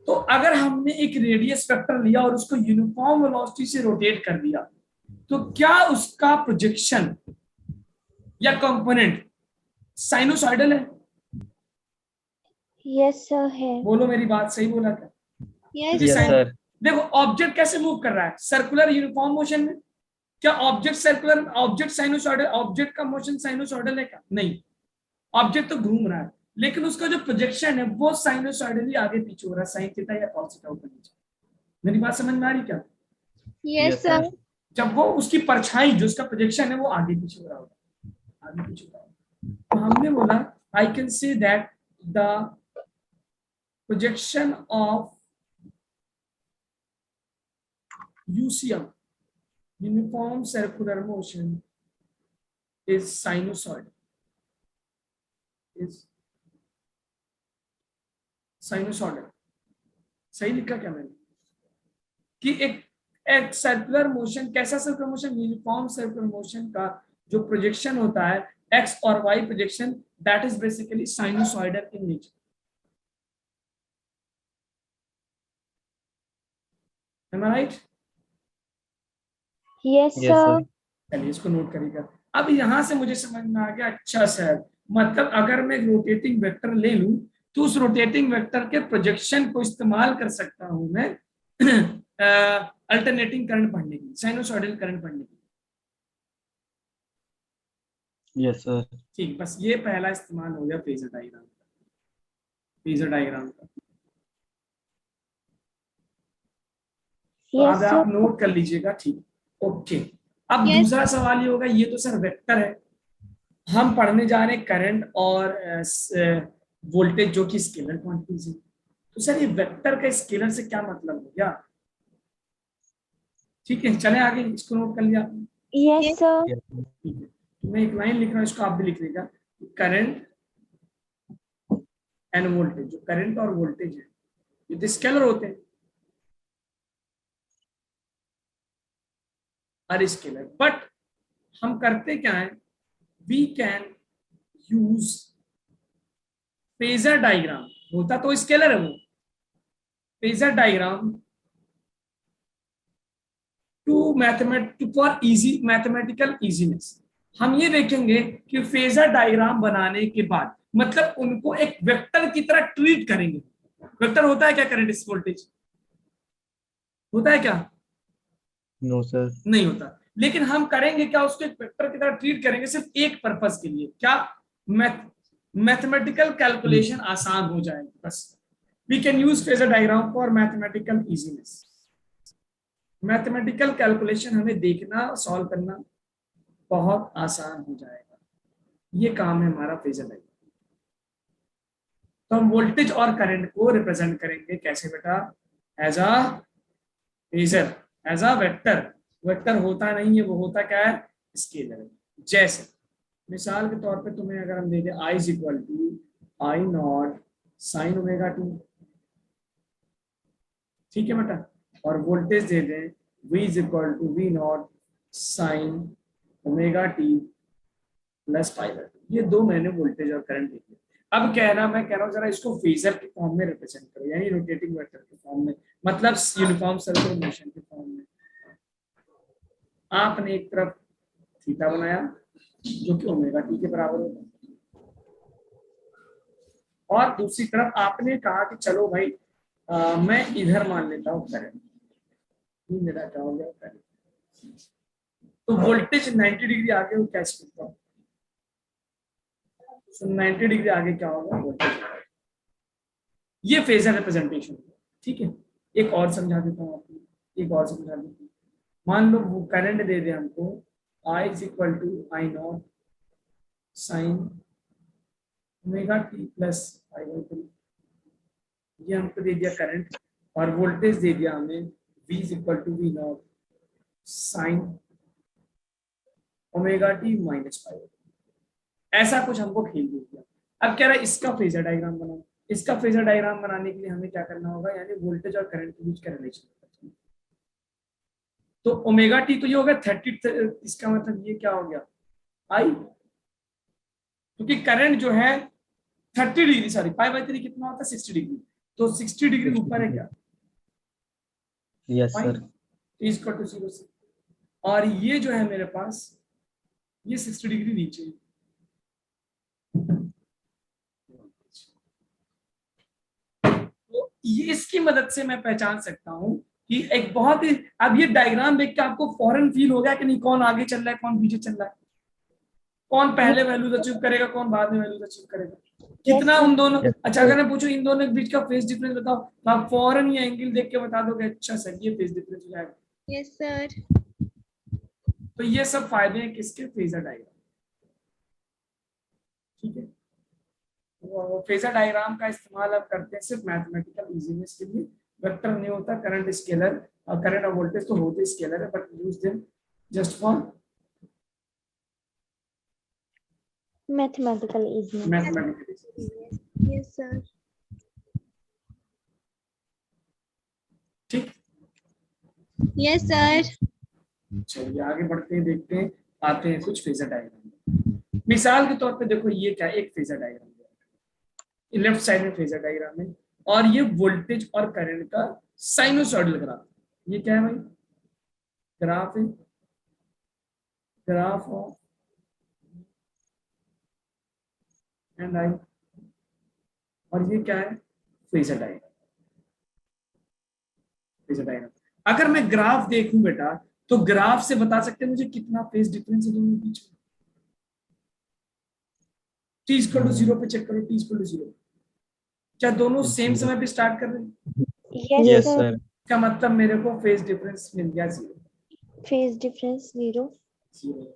तो अगर हमने एक रेडियस वेक्टर लिया और उसको यूनिफॉर्म वेलोसिटी से रोटेट कर दिया, तो क्या उसका प्रोजेक्शन या कंपोनेंट साइनोसॉइडल है? यस सर है। बोलो मेरी बात सही बोला क्या? यस क्योंकि यस सर। सर। देखो ऑब्जेक्ट कैसे मूव कर रहा है, सर्कुलर यूनिफॉर्म मोशन में। क्या object circular, object sinusoidal, object का मोशन साइनोसॉइडल है क्या? नहीं, ऑब्जेक्ट तो घूम रहा है, लेकिन उसका जो प्रोजेक्शन है वो साइनोसॉइडली आगे पीछे हो रहा है, साइन थीटा या कॉस थीटा ऊपर नीचे। मेरी बात समझ में आ रही क्या? Yes yes sir. सर। जब वो उसकी परछाई जो उसका प्रोजेक्शन है वो आगे पीछे हो रहा होगा, आगे पीछे हो रहा होगा। तो हमने बोला I can say that the projection of UCM, uniform circular motion, is sinusoidal, is sinusoidal। सही लिखा क्या मैंने कि एक सर्कुलर मोशन, कैसा circular motion, uniform circular motion का जो प्रोजेक्शन होता है एक्स और Y projection, that is basically sinusoidal in nature. Am I right? Yes yes sir. Sir. चलिए इसको नोट करिएगा। अब यहां से मुझे समझ में आ गया, अच्छा सर, मतलब अगर मैं रोटेटिंग वेक्टर ले लूं तो उस रोटेटिंग वेक्टर के प्रोजेक्शन को इस्तेमाल कर सकता हूं मैं अल्टरनेटिंग करंट पढ़ने की, साइनोसॉइडल करंट पढ़ने की। Yes sir. ठीक, बस ये पहला इस्तेमाल हो गया फेजर डायग्राम का, फेजर डायग्राम का। तो यस अब सर। आप नोट कर लीजिएगा, ठीक, ओके। अब यस। दूसरा सवाल ये होगा, ये तो सर वेक्टर है, हम पढ़ने जा रहे हैं करंट और वोल्टेज जो कि स्केलर क्वांटिटीज है। तो सर ये वेक्टर का स्केलर से क्या मतलब हो गया? ठीक है, चले आगे, इसको नोट कर लिया आपने? Yes, sir. Yes, sir. ठीक है, तो मैं एक लाइन लिख रहा हूँ, इसको आप भी लिख लीजिएगा। करंट एंड वोल्टेज, जो करंट और वोल्टेज है ये तो स्केलर होते हैं, और स्केलर, बट हम करते क्या है, we can use phasor diagram. होता तो स्केलर है वो, phasor diagram to mathematic for easy mathematical easiness. हम ये देखेंगे कि फेजर डायग्राम बनाने के बाद मतलब उनको एक वेक्टर की तरह ट्रीट करेंगे। वेक्टर होता है क्या करंट वोल्टेज? होता है क्या? No, sir. नहीं होता। लेकिन हम करेंगे क्या, उसको एक वेक्टर की तरह ट्रीट करेंगे सिर्फ एक पर्पस के लिए, क्या? मैथमेटिकल कैलकुलेशन आसान हो जाएगी बस। We can use phasor diagram for mathematical easiness. Mathematical calculation हमें देखना, सॉल्व करना बहुत आसान हो जाएगा। ये काम है हमारा फेजर डायग्राम। तो हम वोल्टेज और करंट को रिप्रेजेंट करेंगे कैसे बेटा? As a phasor, as a vector. Vector होता नहीं है, वो होता क्या है? स्केलर है। जैसे मिसाल के तौर पे तुम्हें अगर हम दे दें I is equal to I not sine omega T, ठीक है बेटा, और वोल्टेज दे दें V is equal to V not sine omega T plus pi by 2। ये दो मैंने वोल्टेज और करंट लिखे। अब कहना, मैं कह रहा हूँ जरा इसको फेजर के फॉर्म में रिप्रेजेंट करो, यानी रोटेटिंग वेक्टर के फॉर्म में, मतलब यूनिफॉर्म सर्कुलर मोशन के फॉर्म में। आपने एक तरफ थीटा बनाया जो कि ओमेगा टी के बराबर होगा, और दूसरी तरफ आपने कहा कि चलो भाई मैं इधर मान लेता हूँ करंट, ये मेरा क्या हो गया करंट। तो वोल्टेज 90 डिग्री आगे वो कैच करता हूँ, 90 डिग्री आगे क्या होगा वोल्टेज। ये फेजर रिप्रेजेंटेशन, ठीक है। एक और समझा देता हूँ आपको, एक और समझा देता हूँ। मान लो वो करंट दे दे हमको I is equal to I not sine omega T plus pi by 2, ये हमको दे दिया करंट, और वोल्टेज दे दिया हमें V is equal to V not sine omega T minus pi by 2। ऐसा कुछ हमको खेल दे दिया। अब कह रहा है इसका फेजर डायग्राम बनाओ। इसका फेजर डायग्राम बनाने के लिए हमें क्या करना होगा, यानी वोल्टेज और करंट के बीच का रिलेशन। तो ओमेगा टी तो ये हो गया 30, इसका मतलब ये क्या हो गया आई, क्योंकि करंट जो है 30 डिग्री, सॉरी पाई बाय 3 कितना होता है 60 डिग्री, तो 60 डिग्री ऊपर है क्या? Yes, sir. इसका टू 0 से, और ये जो है मेरे पास ये 60 डिग्री नीचे है। तो ये इसकी मदद से मैं पहचान सकता हूं कि एक बहुत ही, अब ये डायग्राम देख के आपको फौरन फील हो गया कि नहीं कौन आगे चल रहा है कौन पीछे चल रहा है, कौन पहले वैल्यूज अचीव करेगा कौन बाद में वैल्यूज अचीव करेगा, कितना उन दोनों। Yes, अच्छा अगर मैं पूछूं इन दोनों के बीच का फेज डिफरेंस बताओ, तो आप फौरन ये एंगल देख के बता दोगे अच्छा सर ये फेज डिफरेंस हो जाएगा। Yes, sir. तो ये सब फायदे हैं किसके? फेजर डायग्राम, ठीक है। फेजर डायग्राम का इस्तेमाल अब करते हैं सिर्फ मैथमेटिकल इजीनेस के लिए। वेक्टर नहीं होता, करंट स्केलर, करंट और वोल्टेज तो होते स्केलर है, but use them just for Mathematical easiness. Mathematical. Yes, sir. ठीक, Yes, sir. चलिए आगे बढ़ते हैं, देखते हैं, आते हैं कुछ फेजर डायग्राम। मिसाल के तौर पे देखो ये क्या, एक फेजर डायग्राम है, लेफ्ट साइड में फेजर डायग्राम है, और ये वोल्टेज और करंट का साइनोसॉइडल ग्राफ। ये क्या है भाई? ग्राफ है, ग्राफ ऑफ एंड आई, और ये क्या है? Phasor diagram. फेजर डायग्राम अगर मैं ग्राफ देखूं बेटा, तो ग्राफ से बता सकते हैं मुझे कितना फेज डिफरेंस है दोनों के बीच में। टी इक्वल टू 0 पे चेक करो, टी इक्वल टू 0, क्या दोनों सेम समय पे स्टार्ट कर रहे हैं? Yes, Yes, sir. sir. इसका मतलब मेरे को फेज डिफरेंस मिल गया 0। Phase difference 0. 0,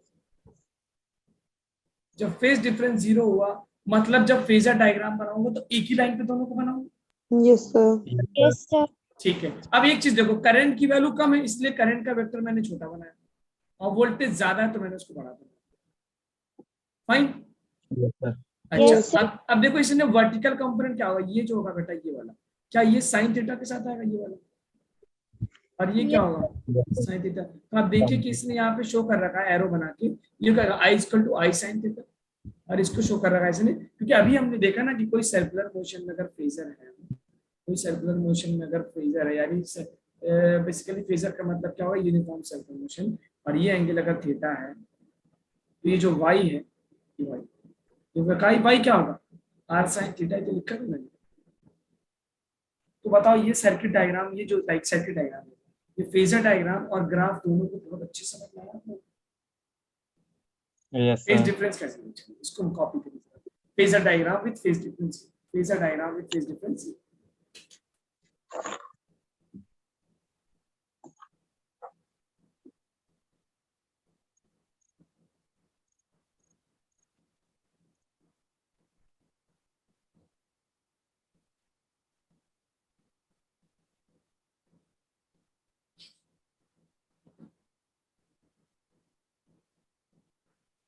जब फेज डिफरेंस 0 हुआ मतलब जब फेजर डायग्राम बनाऊंगा तो एक ही लाइन पे दोनों को बनाऊंगा। Yes, sir. Yes, sir. ठीक है, अब एक चीज देखो, करंट की वैल्यू कम है इसलिए करंट का वेक्टर मैंने छोटा बनाया, और वोल्टेज ज्यादा है तो मैंने उसको बड़ा बनाया। फाइन। Yes, sir. अच्छा, Yes, sir. अब देखो इसने वर्टिकल कंपोनेंट क्या होगा, ये जो होगा बेटा ये वाला, क्या ये साइन थीटा के साथ आएगा ये वाला, और ये क्या होगा Yes, sir. Sine theta. तो आप देखिए कि इसने यहाँ पे शो कर रखा है एरो बना के, ये कहेगा I equal to I sine theta, और इसको शो कर रखा है इसने, क्योंकि अभी हमने देखा ना कि कोई सर्कुलर मोशन में अगर फेजर है, कोई सर्कुलर मोशन में अगर फेजर है, यानी बेसिकली फेजर का मतलब क्या होगा, यूनिफॉर्म सर्कुलर मोशन, और ये एंगल अगर थीटा है तो ये जो वाई है ये वाई, तो वाई क्या होगा आर साइन थीटा, जो लिखा है मैंने। तो बताओ ये सर्किट डायग्राम, ये जो लाइक सर्किट डायग्राम है, ये फेजर डायग्राम और ग्राफ दोनों को बहुत अच्छे समझ में आया। Yes, phase sir. डिफरेंस कैसे लिखेंगे, इसको हम कॉपी करेंगे, phasor diagram with phase difference, phasor diagram with phase difference.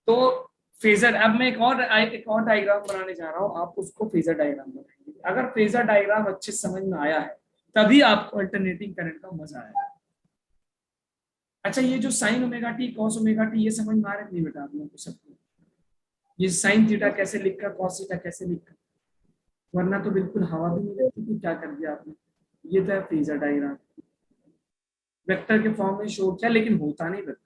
तो फेजर, अब मैं एक और डायग्राम बनाने जा रहा हूँ, आप उसको फेजर डायग्राम बनाएंगे। अगर फेजर डायग्राम अच्छे समझ में आया है तभी आपको अल्टरनेटिंग करंट का मजा आएगा। अच्छा, ये जो sign omega T cos omega T ये समझ में आ रहा है नहीं बेटा आप लोगों को सबको, ये साइन थीटा कैसे लिखा, कॉस थीटा कैसे लिखा, वरना तो बिल्कुल हवा भी नहीं लगती कि क्या कर दिया आपने। ये तो है फेजर डायग्राम, वेक्टर के फॉर्म में शो किया लेकिन होता नहीं वेक्टर।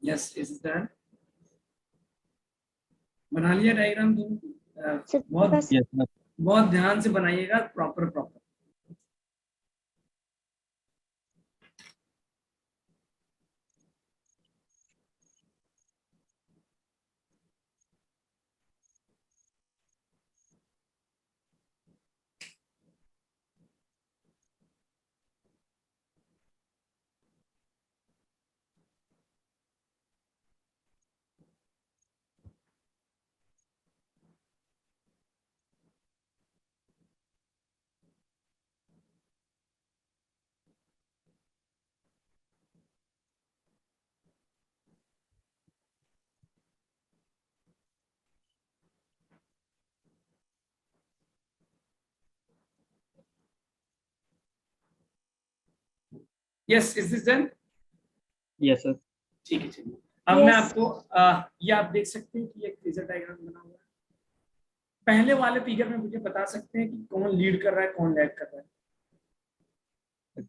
यस, इज दैट बना लिया डायग्राम दोनों। Sir, बहुत बस Yes, sir. बहुत ध्यान से बनाइएगा, proper proper. Yes, is this done? Yes, sir. ठीक है, चलिए अब मैं Yes. आपको ये आप देख सकते हैं कि एक फेजर डायग्राम बना हुआ है। पहले वाले फिगर में मुझे बता सकते हैं कि कौन लीड कर रहा है कौन लैग कर रहा है।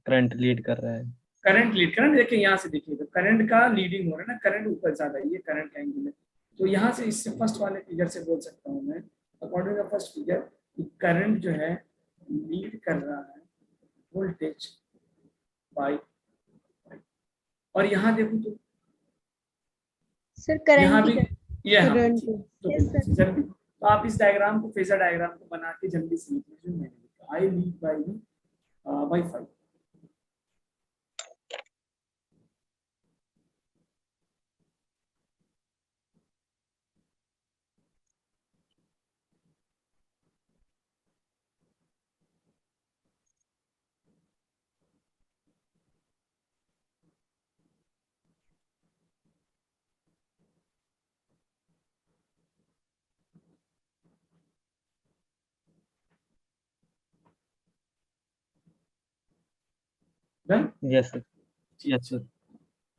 Current lead कर रहा है. करंट लीड, करंट देखिए यहाँ से देखिए तो करंट का लीडिंग हो रहा है ना, करंट ऊपर ज्यादा है, ये करंट का एंगल है। तो यहाँ से इससे फर्स्ट वाले फिगर से बोल सकता हूँ मैं, according to first figure, current जो है लीड कर रहा है वोल्टेज बाय, और यहाँ देखो तो सर यहाँ करंट भी ये हाँ, Current. तो Yes, sir. जल्दी तो आप इस डायग्राम को, फेजर डायग्राम को बना के जल्दी से लिख लीजिए। मैंने लिखा I lead by 5। Done? Yes, sir. Yes, sir.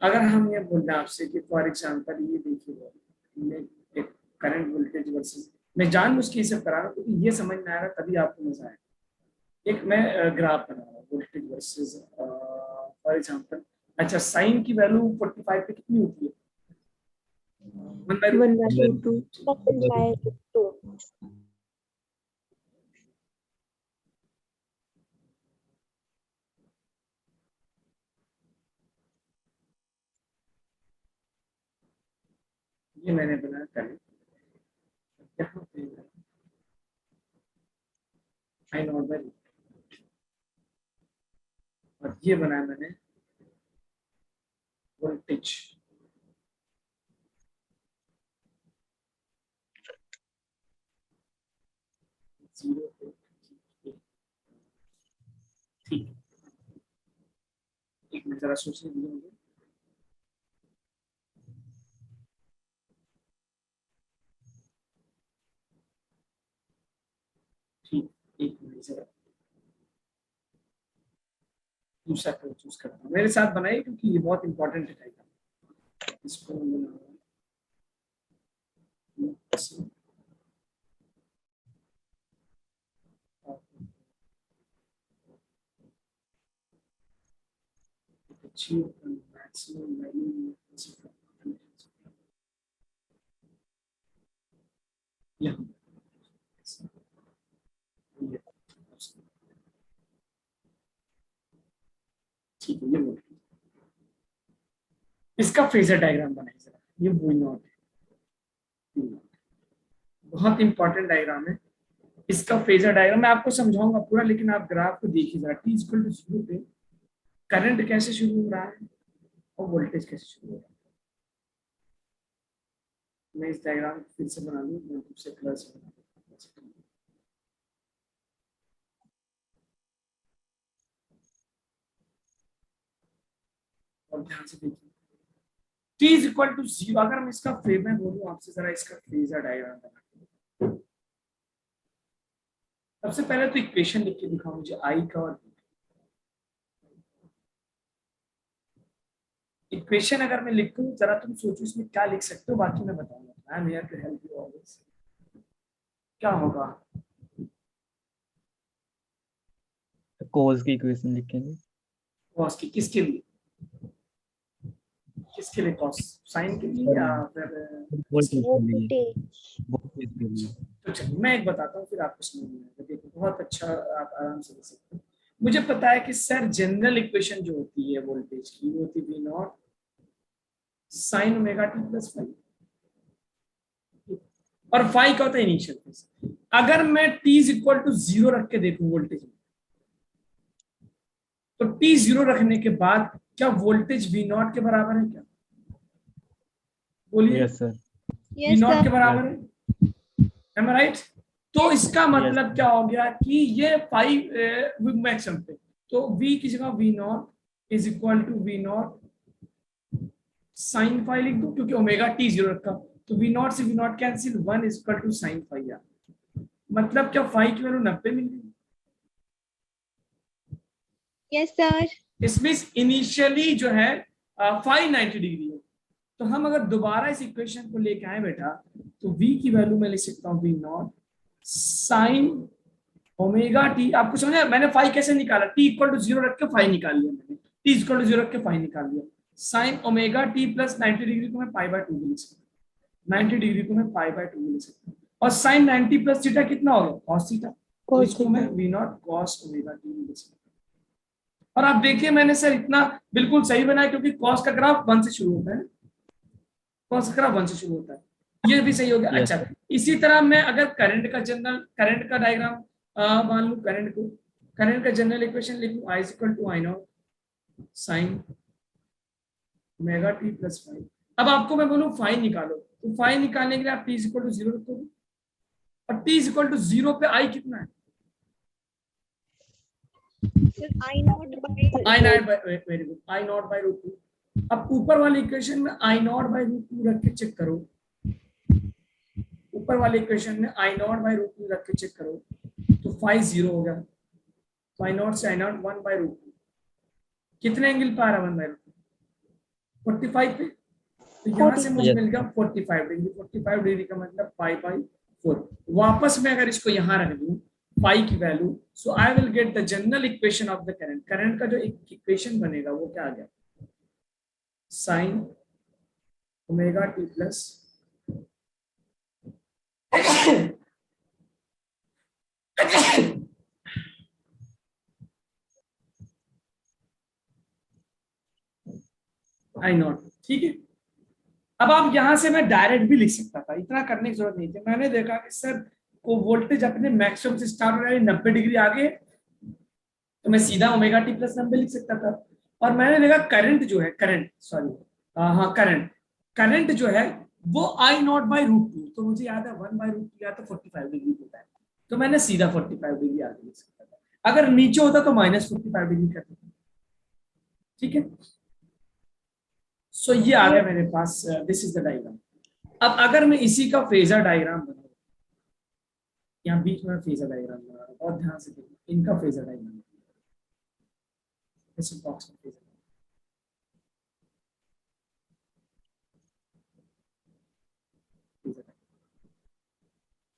अगर हम ये बोल रहे हैं आपसे कि फॉर एग्जांपल ये देखिए, हमने एक करंट वोल्टेज वर्सेस, मैं जानबूझ के इसे करा रहा हूँ क्योंकि ये समझ में आएगा तभी आपको मजा आएगा। एक मैं ग्राफ बना रहा हूँ वोल्टेज वर्सेस फॉर एग्जांपल। अच्छा, साइन की वैल्यू 45 पे कितनी होती है? 1/√2। 1/√2. second by 2. ये मैंने बनाया कल, यहाँ पे आई नॉट बाई, और ये बनाया मैंने वोल्टेज। जीरो पे, ठीक है, एक मिनट जरा सोचने दीजिए मुझे। ठीक, एक मिनट जरा दूसरा कलर चूज करता हूँ, मेरे साथ बनाइए क्योंकि ये बहुत इंपॉर्टेंट है। इसको हम बनाएंगे। achieve the maximum value यहाँ ठीक है, ये बोल इसका फेजर डायग्राम बनाइए जरा। ये V नॉट है, बहुत इंपॉर्टेंट डायग्राम है। इसका फेजर डायग्राम मैं आपको समझाऊंगा पूरा, लेकिन आप ग्राफ को देखिए जरा। t इक्वल टू 0 पे करंट कैसे शुरू हो रहा है और वोल्टेज कैसे शुरू हो रहा है। मैं इस डायग्राम को फिर से बना लूँ, मैं दूसरे कलर से बना लूँ। और ध्यान से देखिए, t इज इक्वल टू 0, अगर मैं इसका मैं बोलूँ आपसे जरा इसका फेजर डायग्राम बना। सबसे पहले तो इक्वेशन लिख के दिखाओ मुझे आई का, और इक्वेशन अगर मैं लिखूं जरा तुम सोचो इसमें क्या लिख सकते हो, बाकी मैं बताऊंगा। I am here to help you always. क्या होगा? कोस की इक्वेशन लिखेंगे। कॉस की किसके लिए? किसके लिए कॉस? साइन के लिए या फिर? वोल्टेज के लिए, वोल्टेज। वोल्टेज के लिए। तो चलिए मैं एक बताता हूँ, फिर आपको समझ में आएगा। देखो बहुत अच्छा, आप आराम से देख सकते हो। मुझे पता है कि सर जनरल इक्वेशन जो होती है वोल्टेज की, वो होती है V not sine omega T plus five, और फाइव का होता है इनिशियल फेज। अगर मैं t इज इक्वल टू 0 रख के देखूं वोल्टेज में, तो t 0 रखने के बाद क्या वोल्टेज v नॉट के बराबर है क्या? बोलिए। Yes sir. v Yes, not sir. के बराबर है, एम आई राइट? तो इसका मतलब Yes. क्या हो गया कि ये 5 मैक्सिमम पे, तो v की जगह v not is equal to v not sine five लिख दो, क्योंकि ओमेगा t 0 रखा, तो v नॉट से v not cancel, 1 is equal to sine five. यार मतलब क्या 5 की वैल्यू 90 मिल गई। Yes, sir. इसमें इनिशियली जो है 590 डिग्री है। तो हम अगर दोबारा इस इक्वेशन को लेके आए बेटा, तो v की वैल्यू मैं लिख सकता हूँ v not sine omega T. आपको समझ आया मैंने फाइव कैसे निकाला? t इक्वल टू 0 रख के फाइव निकाल लिया मैंने, t इक्वल टू 0 रख के फाइव निकाल लिया। Sign omega T plus 90 degree को मैं पाई बाय 2 लिख सकता हूँ, 90 डिग्री को मैं पाई बाय 2 लिख सकता हूँ। और साइन 90 प्लस थीटा कितना होगा? कॉस थीटा, तो इसको मैं v not cos omega T लिख सकता हूँ। और आप देखिए मैंने सर इतना बिल्कुल सही बनाया, क्योंकि कॉस का ग्राफ 1 से शुरू होता है, कॉस का ग्राफ 1 से शुरू होता है, ये भी सही हो गया। Yes, अच्छा, sir. इसी तरह मैं अगर करंट का डायग्राम मान लू, करंट का जनरल इक्वेशन लिख लूं, I is equal to I not sine omega T plus five. अब आपको मैं बोलूं फाइव निकालो, तो फाइव निकालने के लिए आप टी इज इक्वल टू 0 रखोगे, और टी इज इक्वल टू 0 पे आई कितना है? Sir, I not by I not by, very good, I not by root two. अब ऊपर वाली इक्वेशन में I not by root two रख के चेक करो, ऊपर वाले इक्वेशन में I not by root two रख के चेक करो, तो 5 0 हो गया। तो आई नॉट से आई नॉट 1 बाई रूट टू, कितने एंगल पे आ रहा है 1 बाई रूट टू? 45 पे। तो यहाँ से मुझे Yes. मिल गया 45 डिग्री। 45 डिग्री का मतलब 5/4। वापस मैं अगर इसको यहाँ रख दूं फाइव की value, so I will get the general equation of the current. Current का जो इक्वेशन बनेगा वो क्या आ गया? Sign omega T plus I not. ठीक है, अब आप यहां से मैं डायरेक्ट भी लिख सकता था, इतना करने की जरूरत नहीं थी। मैंने देखा कि सर को वोल्टेज अपने मैक्सिमम से स्टार्ट हो रहा है 90 डिग्री आगे, तो मैं सीधा ओमेगा टी प्लस 90 लिख सकता था। और मैंने देखा करंट जो है, करंट जो है वो आई नॉट बाई रूट टू, तो मुझे याद है 1/√2 या तो 45 डिग्री होता है, तो मैंने सीधा 45 डिग्री आगे लिख सकता था। अगर नीचे होता तो -45 डिग्री कर देता। ठीक है, सो ये आ गया मेरे पास, दिस इज द डायग्राम। अब अगर मैं इसी का फेजर डायग्राम बनाऊं, यहाँ बीच में फेजर डायग्राम बना रहा हूं, बहुत ध्यान से देखो, इनका फेजर डायग्राम, इस बॉक्स में फेजर,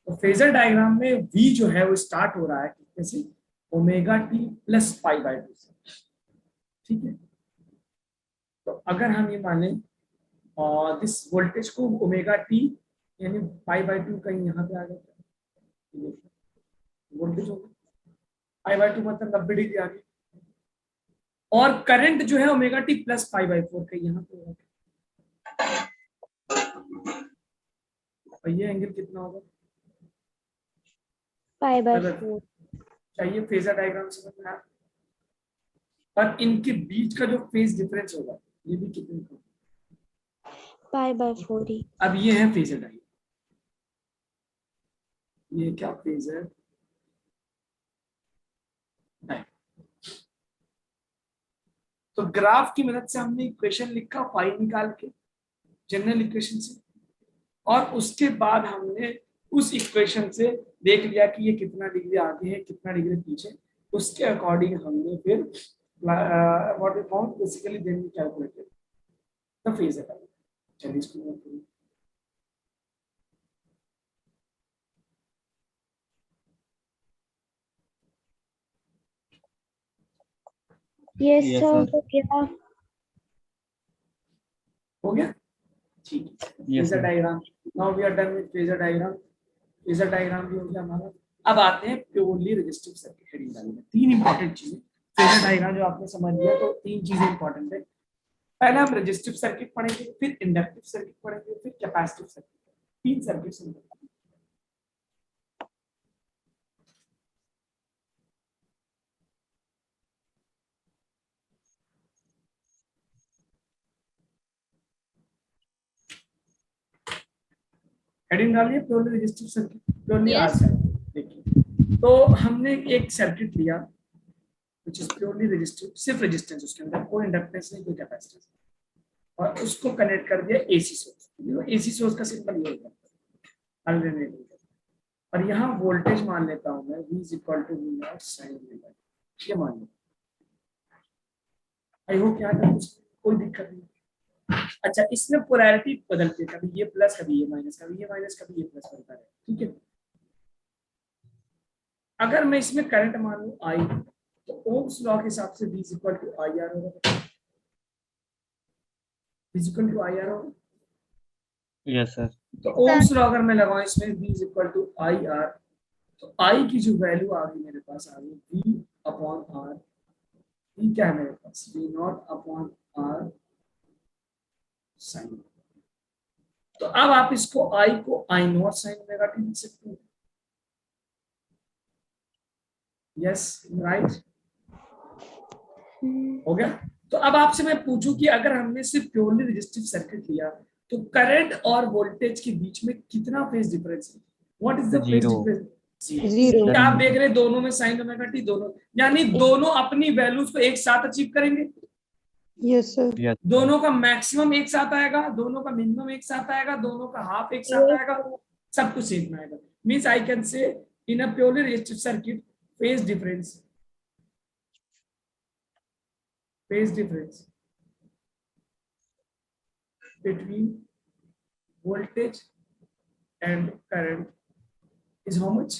तो फेजर डायग्राम में V जो है वो स्टार्ट हो रहा है कितने से, ओमेगा टी प्लस π/2 से। ठीक है, तो अगर हम ये माने और दिस वोल्टेज को ओमेगा टी यानी π/2 कहीं यहाँ पे आ गया, वोल्टेज होगा π/2 मतलब 90 डिग्री आगे, और करंट जो है ओमेगा टी प्लस π/4 कहीं यहाँ पे होगा, और ये एंगल कितना होगा, π/4। चाहिए फेजर डायग्राम समझ में आया। और इनके बीच का जो फेज डिफरेंस होगा ये भी कितने का, π/4 ही। अब ये है फेजर डायग्राम, ये क्या फेजर डायग्राम। तो ग्राफ की मदद से हमने इक्वेशन लिखा फाई निकाल के जनरल इक्वेशन से, और उसके बाद हमने उस इक्वेशन से देख लिया कि ये कितना डिग्री आगे है कितना डिग्री पीछे, उसके अकॉर्डिंग हमने फिर what we found basically then we calculated the phasor diagram. चलिए इसको नोट करिए। Yes Yes, sir, sir. हो गया। हो गया, ठीक है। Yes, phasor sir. Diagram, now we are done with phasor diagram. Phasor diagram भी हो गया हमारा। अब आते हैं प्योरली रेजिस्टिव सर्किट हेडिंग डालने। तीन इंपॉर्टेंट चीजें, फेजर डायग्राम जो आपने समझ लिया तो तीन चीजें इंपॉर्टेंट है। पहले हम रेजिस्टिव सर्किट पढ़ेंगे, फिर इंडक्टिव सर्किट पढ़ेंगे, फिर कैपेसिटिव सर्किट। तीन सर्किट। हेडिंग डालिए purely resistive circuit, purely R Yes. Circuit. देखिए, तो हमने एक सर्किट लिया व्हिच इज प्योरली रेजिस्टिव, सिर्फ रेजिस्टेंस, उसके अंदर कोई इंडक्टेंस नहीं कोई कैपेसिटेंस, और उसको कनेक्ट कर दिया एसी सोर्स। एसी सोर्स का सिंबल ये होगा अल्टरनेटिव, और यहाँ वोल्टेज मान लेता हूँ मैं V = V0 sin ओमेगा, ये मान लो। आई होप यहाँ तक कोई दिक्कत नहीं। अच्छा, इसमें पोलैरिटी बदलती है, कभी ये प्लस कभी ये माइनस, कभी ये माइनस कभी ये प्लस बनता है। ठीक है, अगर मैं इसमें करंट मान लूं I, तो ओम्स लॉ के हिसाब से V = IR होगा। V = IR होगा। Yes, sir. तो ओम्स लॉ अगर मैं लगाऊं इसमें V = IR, तो I की जो वैल्यू आ गई मेरे पास आ गई V/R। V क्या है मेरे पास, V0/R sin। तो अब आप इसको I को I0 sin ओमेगा टी लिख सकते हैं। यस, राइट, हो गया। तो अब आपसे मैं पूछूं कि अगर हमने सिर्फ प्योरली रेजिस्टिव सर्किट लिया तो करंट और वोल्टेज के बीच में कितना फेज डिफरेंस है, what is the phase Zero. Difference? Zero. क्या आप देख रहे हैं दोनों में साइन ओमेगा टी, दोनों यानी दोनों अपनी वैल्यूज को एक साथ अचीव करेंगे। Yes sir. Yes. दोनों का मैक्सिमम एक साथ आएगा, दोनों का मिनिमम एक साथ आएगा, दोनों का हाफ एक साथ आएगा, सब कुछ सेम में आएगा। Means I can say in a purely resistive circuit phase difference between voltage and current is how much?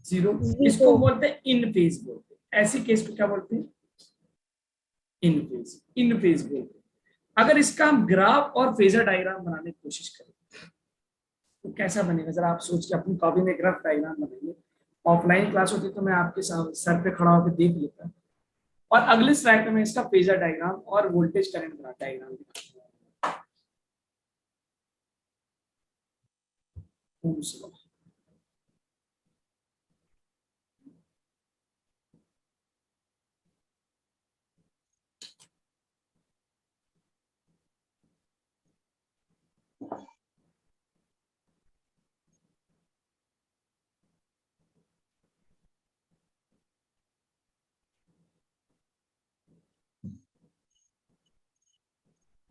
Zero. इसको बोलते हैं इन फेज बोलते हैं, ऐसी केस को क्या बोलते हैं? इन फेज बोलते हैं। अगर इसका हम ग्राफ और फेजर डायग्राम बनाने की कोशिश करें तो कैसा बनेगा, जरा आप सोच के अपनी कॉपी में ग्राफ डायग्राम बनाइए। ऑफलाइन क्लास होती तो मैं आपके सर पे खड़ा होकर देख लेता, और अगले स्लाइड में मैं इसका फेजर डायग्राम और वोल्टेज करंट डायग्राम दिखाऊंगा। Ohm's law.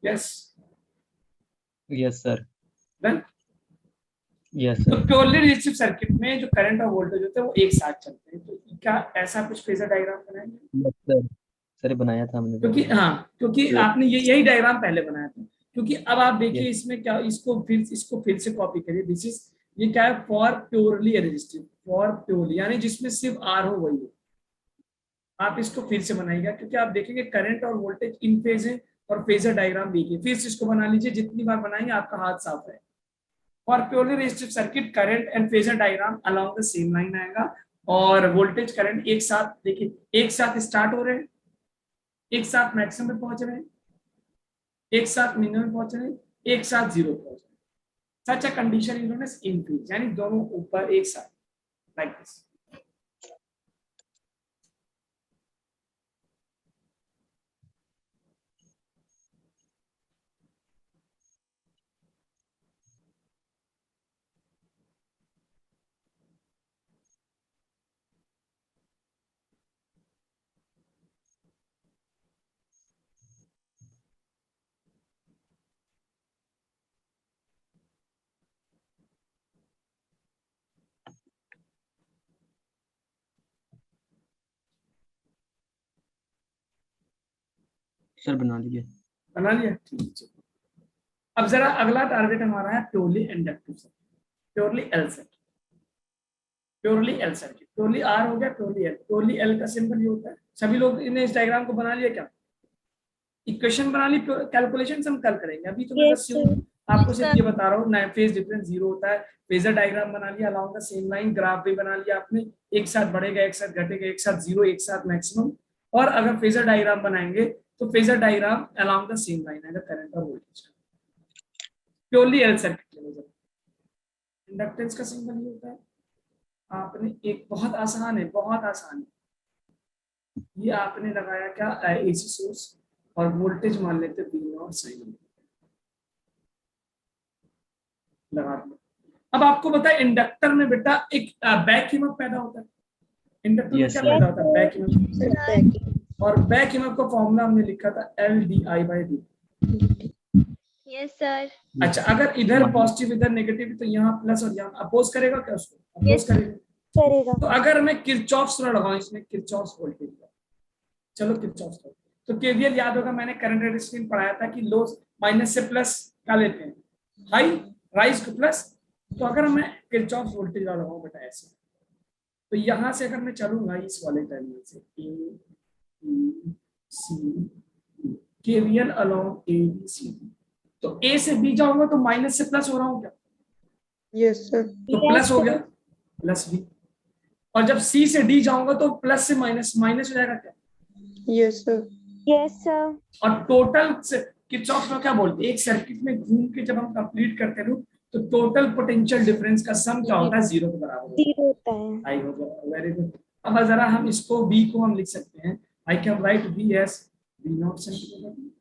Yes Yes, sir. Then Yes, तो sir. प्योरली रेजिस्टिव सर्किट में जो करंट और वोल्टेज होते हैं वो एक साथ चलते हैं। तो क्या ऐसा कुछ फेजर डायग्राम बनाएंगे? Yes, sir. सर ये बनाया था हमने क्योंकि पहले। हाँ, क्योंकि Yes. आपने यही डायग्राम पहले बनाया था। क्योंकि अब आप देखिए Yes. इसमें क्या, इसको फिर से कॉपी करिए। दिस इज, ये क्या है, for purely resistive, for purely यानी जिसमें सिर्फ आर हो वही हो। आप इसको फिर से बनाइएगा, क्योंकि आप देखेंगे करंट और वोल्टेज इन फेज है और फेजर डायग्राम देखिए। फिर से इसको बना लीजिए, जितनी बार बनाएंगे आपका हाथ साफ है। For purely resistive circuit current and phasor diagram along the same line आएगा, और वोल्टेज करंट एक साथ, देखिए एक साथ स्टार्ट हो रहे हैं, एक साथ मैक्सिमम में पहुंच रहे हैं, एक साथ मिनिमम में पहुंच रहे हैं, एक साथ जीरो पहुंच रहे हैं। Such a condition is known as in phase, यानी दोनों ऊपर एक साथ, लाइक दिस। सर बना लीजिए। बना लिया, ठीक है। अब जरा अगला टारगेट हमारा है purely inductive circuit, purely L circuit, purely L circuit. Purely R हो गया, प्योरली एल। प्योरली एल का सिंबल ये होता है। सभी लोग ने इस डायग्राम को बना लिया क्या? इक्वेशन बना ली, कैलकुलेशन हम कल करेंगे। अभी तो मैं Yes, बस sir. आपको Yes, सिर्फ sir. ये बता रहा हूँ, फेज डिफरेंस जीरो होता है। फेजर डायग्राम बना लिया along the same line, graph भी बना लिया आपने, एक साथ बढ़ेगा, एक साथ घटेगा, एक साथ जीरो, एक साथ मैक्सिमम। और अगर फेजर डायग्राम बनाएंगे तो phasor diagram along the same line आएगा, करंट और वोल्टेज। प्योरली एल सर्किट में इंडक्टेंस का सिंबल ये होता है। आपने एक बहुत आसान है, बहुत आसान है, ये आपने लगाया क्या, एसी सोर्स, और वोल्टेज मान लेते V और साइन लगा दिया। अब आपको पता है इंडक्टर में बेटा एक बैक ईएमएफ पैदा होता है। इंडक्टर में Yes, क्या sir. पैदा होता है? Back EMF. Sir. और बैक ईएमएफ का फॉर्मूला हमने लिखा था LdI/dt। Yes, sir. अच्छा, अगर इधर पॉजिटिव इधर नेगेटिव, तो यहाँ प्लस और यहाँ अपोज करेगा क्या? उसको अपोज Yes. करेगा। करेगा। तो अगर मैं किरचॉफ्स लॉ लगाऊं इसमें, किरचॉफ्स वोल्टेज लॉ, चलो किरचॉफ्स लॉ, तो केवीएल याद होगा, मैंने करंट रेजिस्टेंस पढ़ाया था कि लो माइनस से प्लस क्या लेते हैं, हाई राइज टू प्लस। तो अगर मैं किरचॉफ्स वोल्टेज लॉ लगाऊं बेटा ऐसे, तो यहां से अगर मैं चलूंगा इस वाले टर्मिनल से A B C, KVL along A B C, तो ए से बी जाऊंगा तो माइनस से प्लस हो रहा हूं क्या? Yes sir. तो प्लस हो गया, प्लस बी। और जब सी से डी जाऊंगा तो प्लस से माइनस, माइनस हो जाएगा क्या? Yes sir. Yes sir. और टोटल किरचॉफ लॉ क्या बोलते हैं, एक सर्किट में घूम के जब हम कंप्लीट करते हैं तो टोटल पोटेंशियल डिफरेंस का सम क्या होता है? जीरो के बराबर होता है। जीरो होता है। आई हो गया, वेरी गुड। अब जरा हम इसको बी को हम लिख सकते हैं, I can write B S B not centimetre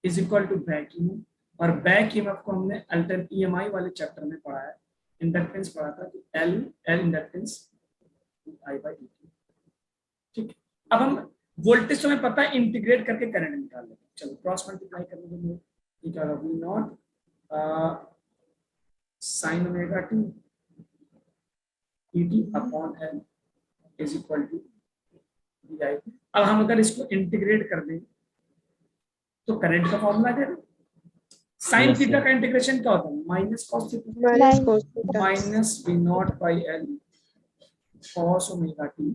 is equal to back EMF. और बैक ईएमएफ को हमने अल्टरनेट ईएमआई वाले चैप्टर में पढ़ा है, इंडक्टेंस पढ़ा था कि एल इंडक्टेंस I/dt। ठीक है, अब हम वोल्टेज तो हमें पता है, इंटीग्रेट करके करंट निकाल लेते हैं। चलो क्रॉस मल्टीप्लाई करने के लिए ये क्या होगा, V not sin omega t dt upon L is equal to di। अब हम अगर इसको इंटीग्रेट कर दें तो करंट का फॉर्मूला क्या है? Sine Yes, theta sir. का इंटीग्रेशन क्या होता है? Minus cos theta minus cos theta. Minus V not by L cos omega t,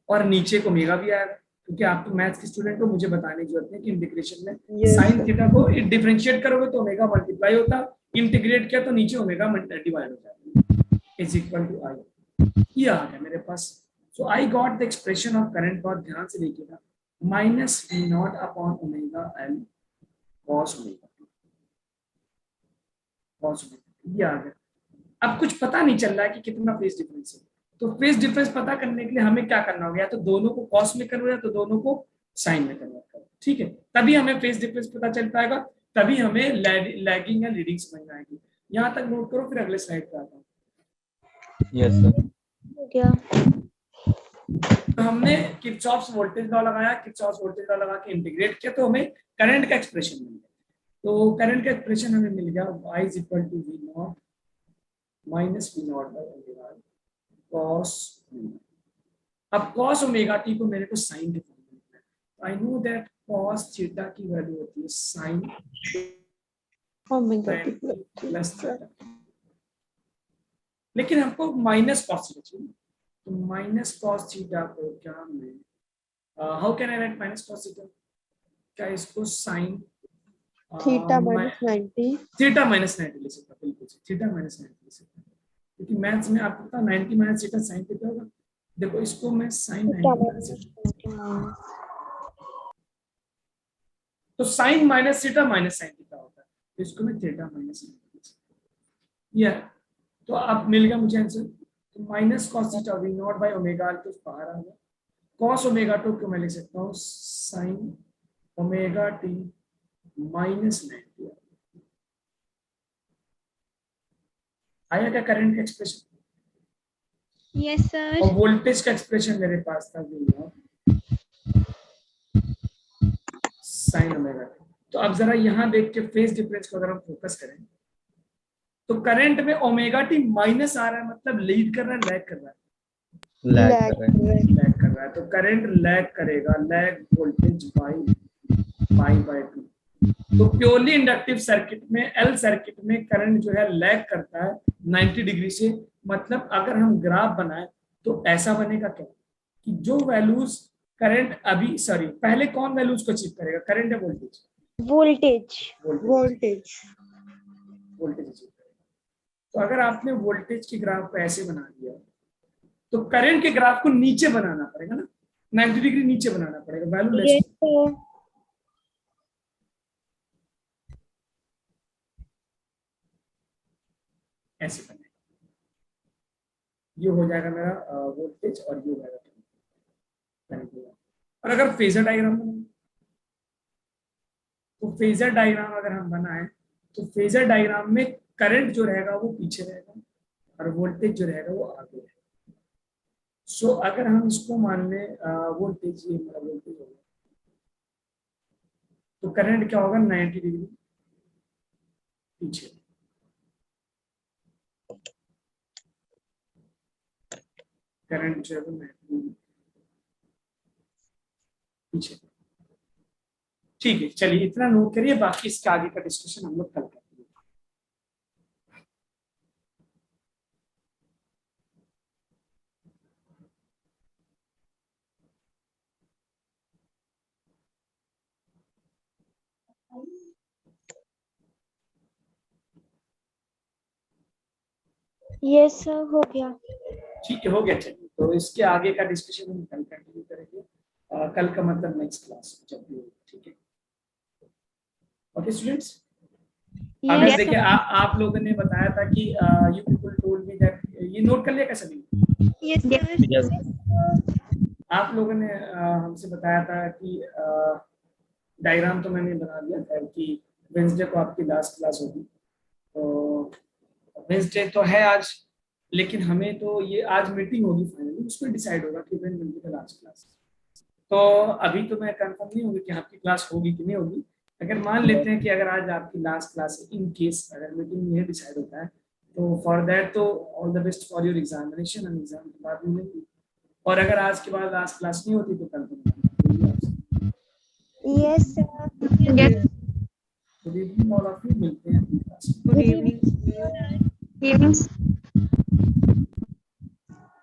और नीचे को ओमेगा भी आएगा, क्योंकि आप तो मैथ्स के स्टूडेंट हो, मुझे बताने की जरूरत है कि इंटीग्रेशन में Yes, साइन sir. थीटा को डिफरेंशिएट करोगे तो ओमेगा मल्टीप्लाई होता, इंटीग्रेट किया तो नीचे ओमेगा डिवाइड हो जाएगा, इज इक्वल टू आई। ये आ गया मेरे पास। So I got the expression of current, बहुत ध्यान से देखिएगा, minus V naught upon omega L cos omega. cos omega, ये आ गया। अब कुछ पता नहीं चल रहा है कि कितना फेज डिफरेंस है, तो फेज डिफरेंस पता करने के लिए हमें क्या करना होगा, या तो दोनों को कॉस में कन्वर्ट या तो दोनों को साइन में कन्वर्ट करो, ठीक है, तभी हमें फेज डिफरेंस पता चल पाएगा, तभी हमें लैगिंग या लीडिंग समझ में आएगी। यहाँ तक नोट करो, फिर अगले स्लाइड पे आता हूँ। Yes sir. हो गया। तो हमने किरचॉफ्स वोल्टेज लॉ लगाया, किरचॉफ्स वोल्टेज लॉ लगा के इंटीग्रेट किया, तो हमें करंट का एक्सप्रेशन मिल गया। तो करंट का एक्सप्रेशन हमें मिल गया y is equal to v not minus v not by omega cos omega. अब cos ओमेगा t को मेरे को sin डिफाइन करना है। I know that cos theta की वैल्यू होती है sin Omega t plus theta, लेकिन हमको माइनस cos थीटा चाहिए, तो माइनस cos थीटा को क्या मैं how can I right minus cos theta, क्या इसको sin theta minus 90. Theta minus 90 ले सकता, बिल्कुल थीटा माइनस 90 ले सकता, क्योंकि मैथ्स में आपको पता 90 माइनस थीटा sin थीटा होगा। देखो इसको मैं sin 90 माइनस थीटा, तो sin minus theta minus sin theta होता है, तो इसको मैं थीटा माइनस 90 ले सकता। या तो अब मिल गया मुझे आंसर, तो minus cos theta v not by omega तो बाहर आ गया, cos ओमेगा टू को मैं लिख सकता हूँ sin ओमेगा t माइनस 90। आया क्या करंट का एक्सप्रेशन? Yes, sir. और वोल्टेज का एक्सप्रेशन मेरे पास था साइन ओमेगा टी। तो अब जरा यहाँ देख के फेज डिफरेंस को अगर हम फोकस करें, तो करंट में ओमेगा टी माइनस आ रहा है, मतलब लीड कर रहा है, लैग कर रहा है, लैग Lag कर रहा है। लैग कर रहा है, तो करंट लैग करेगा, lag voltage by by two. तो प्योरली इंडक्टिव सर्किट में, एल सर्किट में करंट जो है लैग करता है 90 डिग्री से। मतलब अगर हम ग्राफ बनाए तो ऐसा बनेगा क्या कि जो वैल्यूज करंट अभी पहले कौन वैल्यूज को अचीव करेगा, करंट या voltage? Voltage. Voltage. Voltage achieve करेगा। तो अगर आपने वोल्टेज के ग्राफ को ऐसे बना दिया, तो करंट के ग्राफ को नीचे बनाना पड़ेगा ना, 90 डिग्री नीचे बनाना पड़ेगा, वैल्यू लेस Yes, sir. ऐसे बनेगा। ये हो जाएगा मेरा वोल्टेज और ये हो जाएगा करंट। और अगर फेजर डायग्राम बनाए, तो फेजर डायग्राम अगर हम बनाए तो फेजर डायग्राम में करंट जो रहेगा वो पीछे रहेगा और वोल्टेज जो रहेगा वो आगे रहेगा। सो अगर हम इसको मान लें वोल्टेज, ये मेरा वोल्टेज होगा, तो करंट क्या होगा 90 डिग्री पीछे। करंट जो है वो 90 डिग्री पीछे। ठीक है, चलिए इतना नोट करिए, बाकी इसका आगे का डिस्कशन हम लोग कल करेंगे। Yes, sir. हो गया। ठीक है, हो गया। चलिए, तो इसके आगे का डिस्कशन हम कल कंटिन्यू करेंगे। कल का मतलब नेक्स्ट क्लास जब भी होगा, ठीक है। ओके स्टूडेंट्स, अगर Yes, देखिए आप लोगों ने बताया था कि you people told me that, ये नोट कर लिया क्या सभी? Yes, sir. यस आप लोगों ने हमसे बताया था कि डायग्राम तो मैंने बना दिया था कि वेंसडे को आपकी लास्ट क्लास होगी। तो वेंसडे तो है आज, लेकिन हमें तो ये आज मीटिंग होगी फाइनली, उसमें डिसाइड होगा कि when will be the last class. तो अभी तो मैं कंफर्म नहीं होगी कि आपकी क्लास होगी कि नहीं होगी। अगर मान लेते हैं कि अगर आज आपकी लास्ट क्लास है, इन केस अगर मीटिंग में डिसाइड होता है, तो फॉर दैट तो all the best for your examination, हम एग्जाम के बाद मिलेंगे। और अगर आज के बाद लास्ट क्लास नहीं होती तो कल तो yes, sir. Good evening all of you, मिलते हैं अगली क्लास में। Good evening. Evenings.